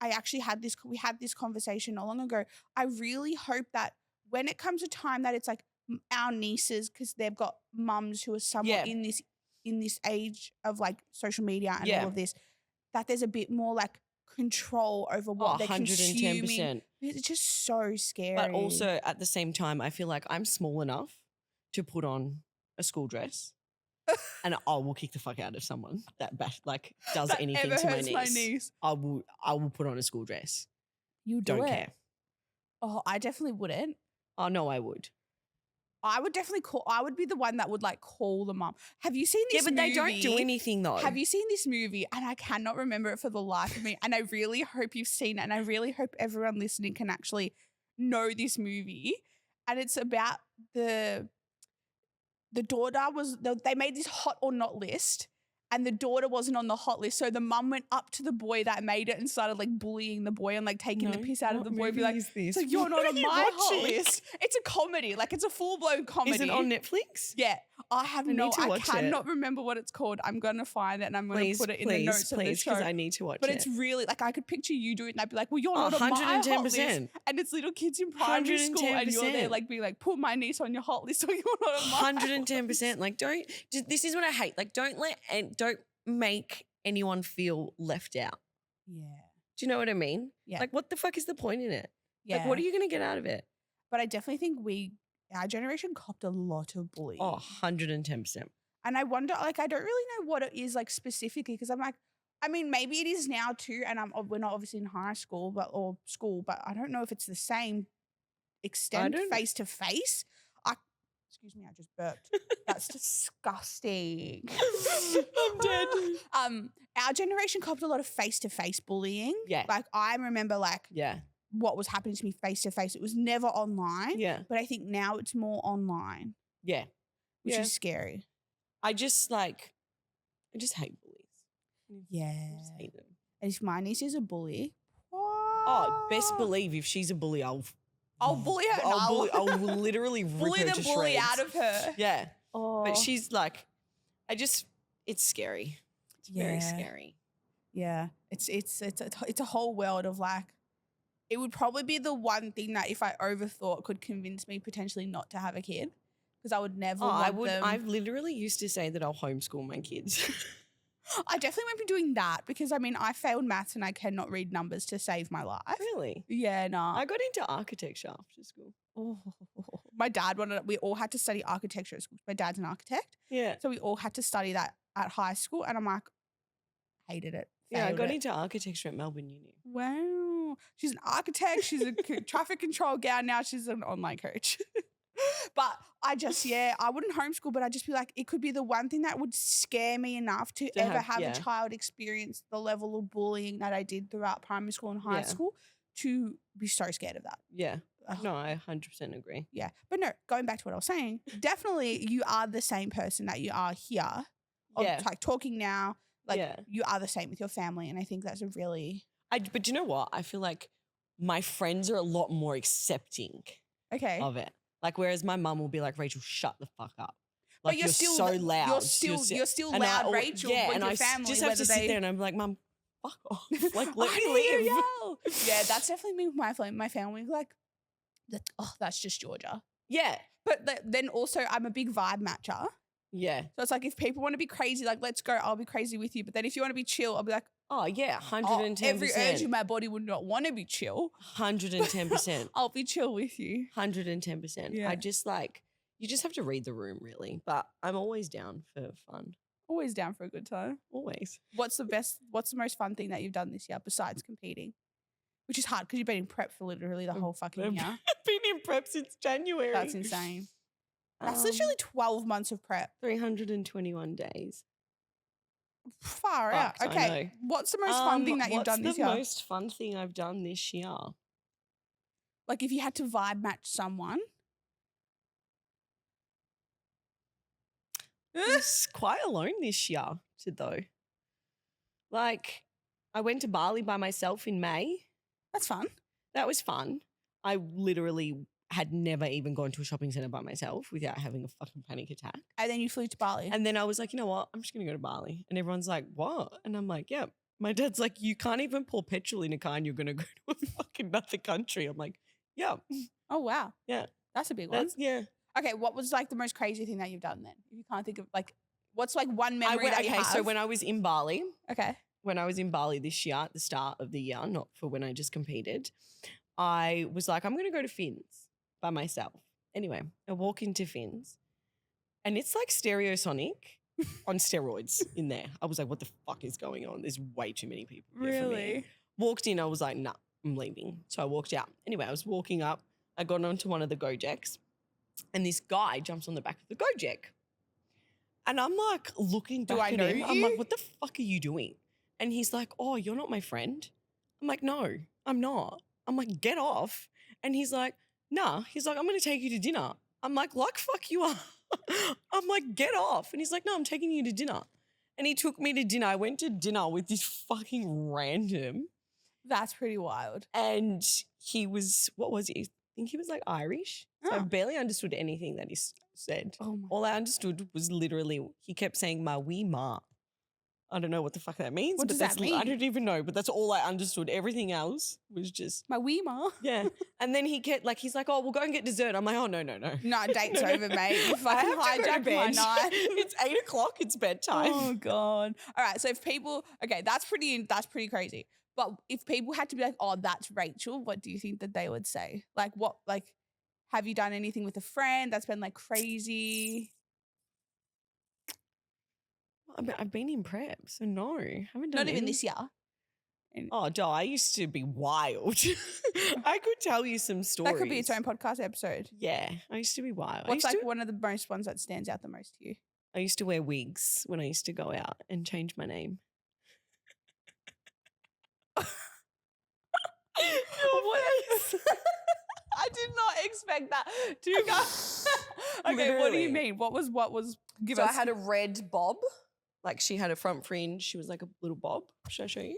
Speaker 1: actually we had this conversation not long ago. I really hope that when it comes a time that it's like our nieces, because they've got mums who are somewhat
Speaker 2: Yeah.
Speaker 1: in this age of like social media and
Speaker 2: Yeah.
Speaker 1: all of this, that there's a bit more like control over what they're consuming.
Speaker 2: 110%.
Speaker 1: It's just so scary.
Speaker 2: But also at the same time, I feel like I'm small enough to put on a school dress. And I will kick the fuck out of someone that does
Speaker 1: That
Speaker 2: anything
Speaker 1: ever
Speaker 2: to my
Speaker 1: hurts
Speaker 2: niece.
Speaker 1: my niece.
Speaker 2: I will put on a school dress.
Speaker 1: You do
Speaker 2: Don't
Speaker 1: it.
Speaker 2: care.
Speaker 1: Oh, I definitely wouldn't.
Speaker 2: Oh no, I would.
Speaker 1: I would definitely I would be the one that would like call the mum. Have you seen
Speaker 2: Yeah,
Speaker 1: this
Speaker 2: but
Speaker 1: movie?
Speaker 2: they don't do anything though.
Speaker 1: Have you seen this movie? And I cannot remember it for the life of me. And I really hope you've seen it. And I really hope everyone listening can actually know this movie. And it's about the daughter they made this hot or not list. And the daughter wasn't on the hot list. So the mum went up to the boy that made it and started like bullying the boy and like taking the piss out of the boy. Be like, so you're not on my hot list. It's a comedy. Like, it's a full-blown comedy.
Speaker 2: Is it on Netflix?
Speaker 1: Yeah. I have
Speaker 2: I
Speaker 1: no,
Speaker 2: need to
Speaker 1: I
Speaker 2: watch
Speaker 1: cannot remember what it's called. I'm going to find it and I'm going to put it in the notes of the
Speaker 2: Please,
Speaker 1: show.
Speaker 2: because I need to watch
Speaker 1: But
Speaker 2: it.
Speaker 1: it's really like I could picture you doing it and I'd be like, well, you're
Speaker 2: Oh,
Speaker 1: not on my hot list.
Speaker 2: 110%.
Speaker 1: And it's little kids in primary school and you're there
Speaker 2: 110%.
Speaker 1: like being like, put my niece on your hot list or you're not on my hot list.
Speaker 2: 110%. Like, this is what I hate. Like, don't make anyone feel left out.
Speaker 1: Yeah.
Speaker 2: Do you know what I mean?
Speaker 1: Yeah.
Speaker 2: Like, what the fuck is the point in it?
Speaker 1: Yeah.
Speaker 2: Like, what are you going to get out of it?
Speaker 1: But I definitely think our generation copped a lot of bullying.
Speaker 2: Oh, 110%.
Speaker 1: And I wonder, like, I don't really know what it is, like, specifically, because I'm like, I mean, maybe it is now too, and we're not obviously in high school, or school, but I don't know if it's the same extent face to face. Excuse me, I just burped. That's disgusting.
Speaker 2: I'm dead.
Speaker 1: Our generation copped a lot of face to face bullying.
Speaker 2: Yeah.
Speaker 1: Like I remember, like,
Speaker 2: Yeah.
Speaker 1: what was happening to me face to face. It was never online.
Speaker 2: Yeah.
Speaker 1: But I think now it's more online.
Speaker 2: Yeah.
Speaker 1: Which is scary.
Speaker 2: I just hate bullies.
Speaker 1: Yeah.
Speaker 2: I just hate them.
Speaker 1: And if my niece is a bully,
Speaker 2: Oh, best believe if she's a bully, I'll
Speaker 1: bully her.
Speaker 2: I'll literally rip
Speaker 1: bully
Speaker 2: her
Speaker 1: the
Speaker 2: to
Speaker 1: bully
Speaker 2: shreds.
Speaker 1: out of her.
Speaker 2: Yeah.
Speaker 1: Oh.
Speaker 2: But she's like, it's scary. It's very scary.
Speaker 1: Yeah. It's a whole world of like, it would probably be the one thing that if I overthought could convince me potentially not to have a kid. Because I would never want them.
Speaker 2: I've literally used to say that I'll homeschool my kids.
Speaker 1: I definitely won't be doing that because, I mean, I failed maths and I cannot read numbers to save my life.
Speaker 2: Really?
Speaker 1: Yeah, no.
Speaker 2: I got into architecture after school.
Speaker 1: Oh. My dad we all had to study architecture at school. My dad's an architect.
Speaker 2: Yeah.
Speaker 1: So we all had to study that at high school. And I'm like, hated it.
Speaker 2: Yeah, I got into architecture at Melbourne Uni.
Speaker 1: Wow. She's an architect. She's a traffic control gal. Now she's an online coach. But I wouldn't homeschool, but I'd just be like, it could be the one thing that would scare me enough to ever have a child experience the level of bullying that I did throughout primary school and high school to be so scared of that.
Speaker 2: Yeah. No, I 100% agree.
Speaker 1: Yeah. But no, going back to what I was saying, definitely you are the same person that you are here. Like talking now, like you are the same with your family. And I think that's a really...
Speaker 2: But you know what? I feel like my friends are a lot more accepting of it. Like, whereas my mum will be like, Rachel, shut the fuck up. Like,
Speaker 1: but you're still
Speaker 2: so loud.
Speaker 1: You're still loud, Rachel, with
Speaker 2: and
Speaker 1: your
Speaker 2: I
Speaker 1: family.
Speaker 2: just have to sit there and I'm like, Mum, fuck off. Like, let me live.
Speaker 1: Yeah, that's definitely me with my family. My family, like, that's just Georgia.
Speaker 2: Yeah.
Speaker 1: But then also I'm a big vibe matcher.
Speaker 2: Yeah.
Speaker 1: So it's like if people want to be crazy, like, let's go, I'll be crazy with you. But then if you want to be chill, I'll be like,
Speaker 2: oh, yeah, 110%.
Speaker 1: Every urge in my body would not want to be chill.
Speaker 2: 110%.
Speaker 1: I'll be chill with you.
Speaker 2: 110%.
Speaker 1: Yeah.
Speaker 2: I just you just have to read the room, really. But I'm always down for fun.
Speaker 1: Always down for a good time.
Speaker 2: Always.
Speaker 1: What's the most fun thing that you've done this year besides competing? Which is hard because you've been in prep for literally the whole fucking year.
Speaker 2: I've been in prep since January.
Speaker 1: That's insane. That's literally 12 months of prep.
Speaker 2: 321 days.
Speaker 1: Far out. Okay. What's the most fun thing that you've done this year?
Speaker 2: What's the most fun thing I've done this year?
Speaker 1: Like if you had to vibe match someone.
Speaker 2: I was quite alone this year, though. Like, I went to Bali by myself in May.
Speaker 1: That's fun.
Speaker 2: That was fun. I literally had never even gone to a shopping centre by myself without having a fucking panic attack.
Speaker 1: And then you flew to Bali.
Speaker 2: And then I was like, you know what? I'm just going to go to Bali. And everyone's like, what? And I'm like, yeah. My dad's like, you can't even pour petrol in a car and you're going to go to a fucking another country. I'm like, yeah.
Speaker 1: Oh, wow.
Speaker 2: Yeah.
Speaker 1: That's a big one.
Speaker 2: Yeah.
Speaker 1: Okay, what was like the most crazy thing that you've done then? If you can't think of like, what's like one memory that you have?
Speaker 2: So when I was in Bali.
Speaker 1: Okay.
Speaker 2: When I was in Bali this year at the start of the year, not for when I just competed, I was like, I'm going to go to Finn's by myself. Anyway, I walk into Finn's and it's like Stereosonic on steroids in there. I was like, what the fuck is going on? There's way too many people here for me. Walked in, I was like, nah, I'm leaving. So I walked out. Anyway, I was walking up. I got onto one of the Gojeks and this guy jumps on the back of the Gojek. And I'm like looking back at him. I'm like, what the fuck are you doing? And he's like, oh, you're not my friend? I'm like, no, I'm not. I'm like, get off. And he's like, nah. He's like, I'm going to take you to dinner. I'm like fuck you are. I'm like, get off. And he's like, no, I'm taking you to dinner. And he took me to dinner. I went to dinner with this fucking random.
Speaker 1: That's pretty wild.
Speaker 2: And he was, what was he? think he was like Irish. So I
Speaker 1: Oh.
Speaker 2: barely understood anything that he said.
Speaker 1: Oh my.
Speaker 2: All I understood was literally he kept saying my wee ma. I don't know what the fuck that means.
Speaker 1: What
Speaker 2: but
Speaker 1: does that
Speaker 2: I
Speaker 1: mean?
Speaker 2: don't even know, but that's all I understood. Everything else was just,
Speaker 1: My wee ma.
Speaker 2: yeah. And then he kept like, he's like, oh, we'll go and get dessert. I'm like, oh, no.
Speaker 1: No, date's
Speaker 2: No.
Speaker 1: over, mate. You
Speaker 2: I
Speaker 1: fucking
Speaker 2: have to go to
Speaker 1: hijacked my
Speaker 2: bed.
Speaker 1: night.
Speaker 2: It's 8:00. It's bedtime.
Speaker 1: Oh god. All right. So if people, okay, that's pretty crazy. But if people had to be like, oh, that's Rachel, what do you think that they would say? Like what? Like, have you done anything with a friend that's been like crazy?
Speaker 2: I've been in prep, so no, I haven't done
Speaker 1: Not even
Speaker 2: any-
Speaker 1: this year.
Speaker 2: Oh, duh, I used to be wild. I could tell you some stories.
Speaker 1: That could be its own podcast episode.
Speaker 2: Yeah, I used to be wild.
Speaker 1: What's like one of the most ones that stands out the most to you?
Speaker 2: I used to wear wigs when I used to go out and change my name.
Speaker 1: What? I did not expect that to go. Okay, what do you
Speaker 2: Literally.
Speaker 1: mean? What was? Give
Speaker 2: So
Speaker 1: us.
Speaker 2: I had a red bob. Like she had a front fringe. She was like a little bob. Should I show you?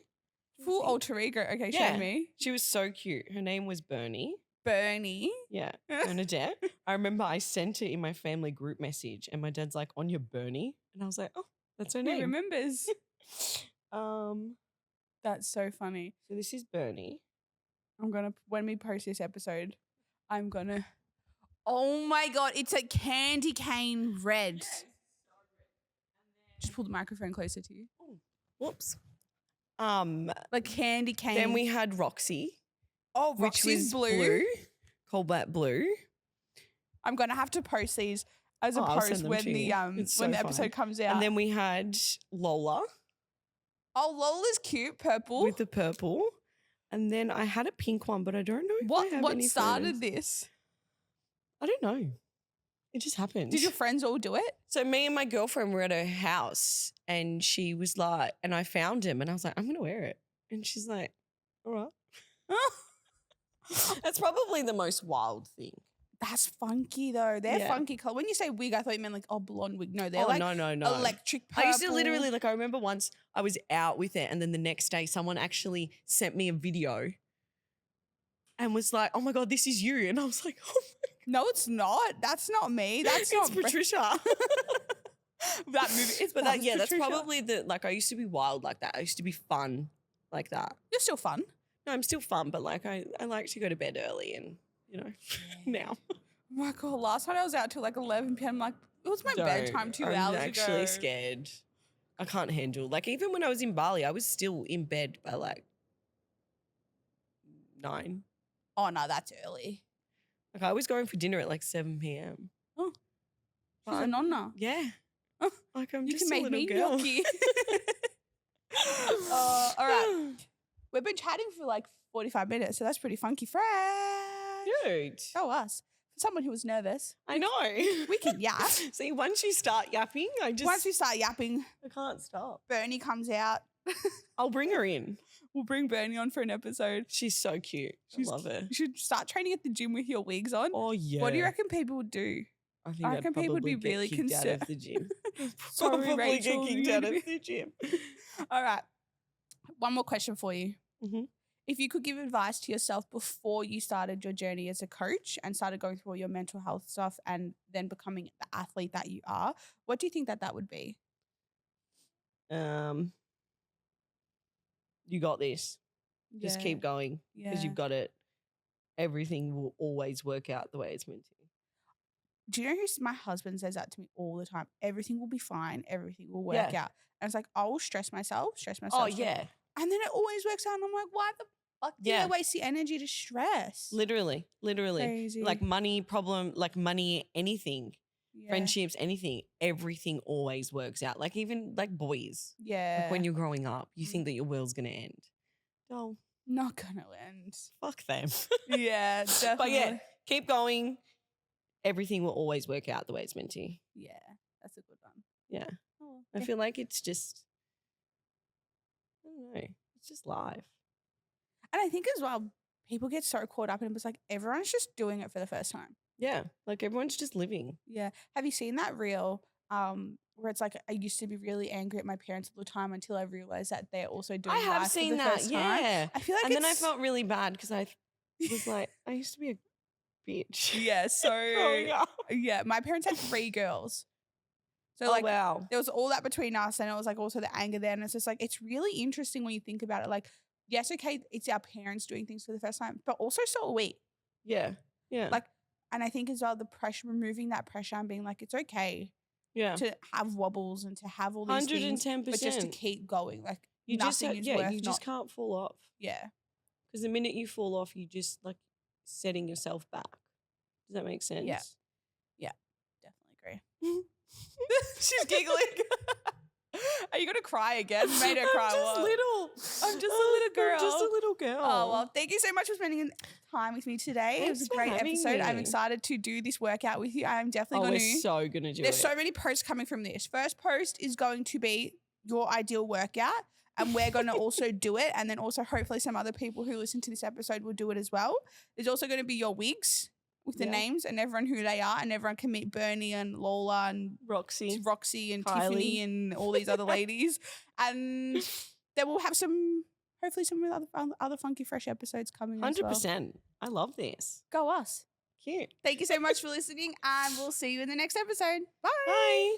Speaker 1: full alter ego. Okay,
Speaker 2: Yeah.
Speaker 1: show me.
Speaker 2: She was so cute. Her name was Bernie.
Speaker 1: Bernie.
Speaker 2: Yeah, Bernadette. I remember I sent it in my family group message and my dad's like, on your Bernie? And I was like, oh, that's her
Speaker 1: He
Speaker 2: name.
Speaker 1: remembers.
Speaker 2: Um,
Speaker 1: That's so funny.
Speaker 2: so this is Bernie.
Speaker 1: When we post this episode, I'm gonna. Oh my god, it's a candy cane red. Just pull the microphone closer to you.
Speaker 2: Whoops.
Speaker 1: Like candy cane.
Speaker 2: Then we had Roxy,
Speaker 1: oh,
Speaker 2: which
Speaker 1: Roxy's
Speaker 2: was
Speaker 1: blue.
Speaker 2: Cobalt blue.
Speaker 1: I'm gonna have to post these as a
Speaker 2: Oh, I'll
Speaker 1: post
Speaker 2: send them
Speaker 1: when
Speaker 2: to
Speaker 1: the
Speaker 2: you. It's
Speaker 1: when
Speaker 2: so
Speaker 1: the episode
Speaker 2: fun.
Speaker 1: comes out.
Speaker 2: And then we had Lola
Speaker 1: oh, Lola's cute, purple.
Speaker 2: with the purple. And then I had a pink one, but I don't know if I have
Speaker 1: what
Speaker 2: any
Speaker 1: started
Speaker 2: photos.
Speaker 1: this?
Speaker 2: I don't know. It just happened.
Speaker 1: Did your friends all do it?
Speaker 2: So me and my girlfriend were at her house and she was like, and I found him and I was like, I'm going to wear it. And she's like, all right. That's probably the most wild thing.
Speaker 1: That's funky though. They're
Speaker 2: Yeah.
Speaker 1: funky color. When you say wig, I thought you meant like blonde wig. No, they're
Speaker 2: Oh,
Speaker 1: like
Speaker 2: no.
Speaker 1: electric purple.
Speaker 2: I used to literally, like, I remember once I was out with it and then the next day someone actually sent me a video and was like, oh my God, this is you. And I was like, oh
Speaker 1: No, it's not. That's not me. That's
Speaker 2: it's
Speaker 1: not
Speaker 2: Patricia.
Speaker 1: that movie. It's
Speaker 2: But
Speaker 1: that was
Speaker 2: that's
Speaker 1: Patricia.
Speaker 2: probably like, I used to be wild like that. I used to be fun like that.
Speaker 1: You're still fun.
Speaker 2: No, I'm still fun, but like, I like to go to bed early and, you know, now.
Speaker 1: Oh my god! Last night I was out till like 11 p.m. Like it was my
Speaker 2: Don't.
Speaker 1: bedtime 2
Speaker 2: I'm
Speaker 1: hours
Speaker 2: actually
Speaker 1: ago.
Speaker 2: scared. I can't handle. Like even when I was in Bali, I was still in bed by like 9.
Speaker 1: Oh no, that's early.
Speaker 2: Like I was going for dinner at like 7 p.m.
Speaker 1: Oh, she's a
Speaker 2: Fun.
Speaker 1: nonna.
Speaker 2: Yeah.
Speaker 1: Oh,
Speaker 2: Like I'm
Speaker 1: You
Speaker 2: just
Speaker 1: can
Speaker 2: a
Speaker 1: make
Speaker 2: little
Speaker 1: me
Speaker 2: girl.
Speaker 1: gnocchi. All right. We've been chatting for like 45 minutes, so that's pretty funky fresh.
Speaker 2: Dude.
Speaker 1: Show us. For someone who was nervous,
Speaker 2: I know.
Speaker 1: we can yap.
Speaker 2: See, once you start yapping,
Speaker 1: Once we start yapping,
Speaker 2: I can't stop.
Speaker 1: Bernie comes out.
Speaker 2: I'll bring her in.
Speaker 1: We'll bring Bernie on for an episode.
Speaker 2: She's so cute.
Speaker 1: She's
Speaker 2: I love her.
Speaker 1: You should start training at the gym with your wigs on.
Speaker 2: Oh yeah.
Speaker 1: What do you reckon people would do?
Speaker 2: I think
Speaker 1: I
Speaker 2: I'd
Speaker 1: reckon people would
Speaker 2: probably
Speaker 1: be
Speaker 2: get
Speaker 1: really
Speaker 2: kicked out
Speaker 1: concerned.
Speaker 2: of the gym.
Speaker 1: Sorry,
Speaker 2: Probably
Speaker 1: Rachel,
Speaker 2: get kicked
Speaker 1: you're
Speaker 2: out
Speaker 1: gonna
Speaker 2: of the gym.
Speaker 1: All right. One more question for you.
Speaker 2: Mhm.
Speaker 1: If you could give advice to yourself before you started your journey as a coach and started going through all your mental health stuff and then becoming the athlete that you are, what do you think that would be?
Speaker 2: You got this. Just
Speaker 1: Yeah,
Speaker 2: keep going because
Speaker 1: yeah.
Speaker 2: you've got it. Everything will always work out the way it's meant to.
Speaker 1: Do you know my husband says that to me all the time? Everything will be fine. Everything will work
Speaker 2: Yeah.
Speaker 1: out. And it's like, I will stress myself.
Speaker 2: Oh yeah,
Speaker 1: And then it always works out. And I'm like, why the fuck do
Speaker 2: Yeah.
Speaker 1: I waste the energy to stress?
Speaker 2: literally.
Speaker 1: Crazy.
Speaker 2: Like money problem, like money, anything,
Speaker 1: Yeah.
Speaker 2: friendships, anything. Everything always works out. Like even like boys.
Speaker 1: Yeah.
Speaker 2: Like when you're growing up, you think that your world's gonna end. Oh,
Speaker 1: Not gonna end.
Speaker 2: fuck them.
Speaker 1: Yeah, definitely.
Speaker 2: But yeah, keep going. Everything will always work out the way it's meant to.
Speaker 1: Yeah, that's a good one.
Speaker 2: Yeah.
Speaker 1: Oh,
Speaker 2: I
Speaker 1: okay.
Speaker 2: feel like it's just, I don't know, it's just life.
Speaker 1: And I think as well, people get so caught up in it. It's like everyone's just doing it for the first time.
Speaker 2: Yeah, like everyone's just living.
Speaker 1: Yeah. Have you seen that reel where it's like I used to be really angry at my parents all the time until I realized that they're also doing
Speaker 2: I have
Speaker 1: life
Speaker 2: seen
Speaker 1: for the
Speaker 2: that,
Speaker 1: first time?
Speaker 2: yeah.
Speaker 1: I feel like
Speaker 2: And then I
Speaker 1: it's-
Speaker 2: felt really bad because I was like, I used to be a bitch.
Speaker 1: Yeah, so
Speaker 2: Growing up.
Speaker 1: yeah, my parents had 3 girls. So
Speaker 2: Oh,
Speaker 1: like
Speaker 2: wow.
Speaker 1: there was all that between us, and it was like also the anger there. And it's just like it's really interesting when you think about it. Like, yes, okay, it's our parents doing things for the first time, but also so are we.
Speaker 2: Yeah. Yeah.
Speaker 1: Like, and I think as well the pressure, removing that pressure and being like, it's okay
Speaker 2: yeah.
Speaker 1: to have wobbles and to have all these things,
Speaker 2: 110%.
Speaker 1: but just to keep going. Like
Speaker 2: you just
Speaker 1: nothing is worth
Speaker 2: you just can't fall off.
Speaker 1: Yeah.
Speaker 2: Because the minute you fall off, you just like setting yourself back. Does that make sense?
Speaker 1: Yeah. Yeah. Definitely agree. She's giggling. Are you gonna cry again? You made her cry.
Speaker 2: I'm just little.
Speaker 1: I'm just a little girl.
Speaker 2: I'm just a little girl.
Speaker 1: Oh, well, thank you so much for spending time with me today. It was a
Speaker 2: Thanks for
Speaker 1: great
Speaker 2: having
Speaker 1: episode. I'm
Speaker 2: me.
Speaker 1: excited to do this workout with you. I'm definitely
Speaker 2: we're
Speaker 1: going to.
Speaker 2: so gonna do
Speaker 1: There's
Speaker 2: it.
Speaker 1: so many posts coming from this. First post is going to be your ideal workout, and we're going to also do it. And then also hopefully some other people who listen to this episode will do it as well. There's also going to be your wigs with the names and everyone who they are, and everyone can meet Bernie and Lola and
Speaker 2: Roxy
Speaker 1: and
Speaker 2: Kylie.
Speaker 1: Tiffany and all these other ladies. And then we'll have hopefully some other funky fresh episodes coming as well.
Speaker 2: 100%. I love this.
Speaker 1: Go us.
Speaker 2: Cute.
Speaker 1: Thank you so much for listening, and we'll see you in the next episode. Bye.
Speaker 2: Bye.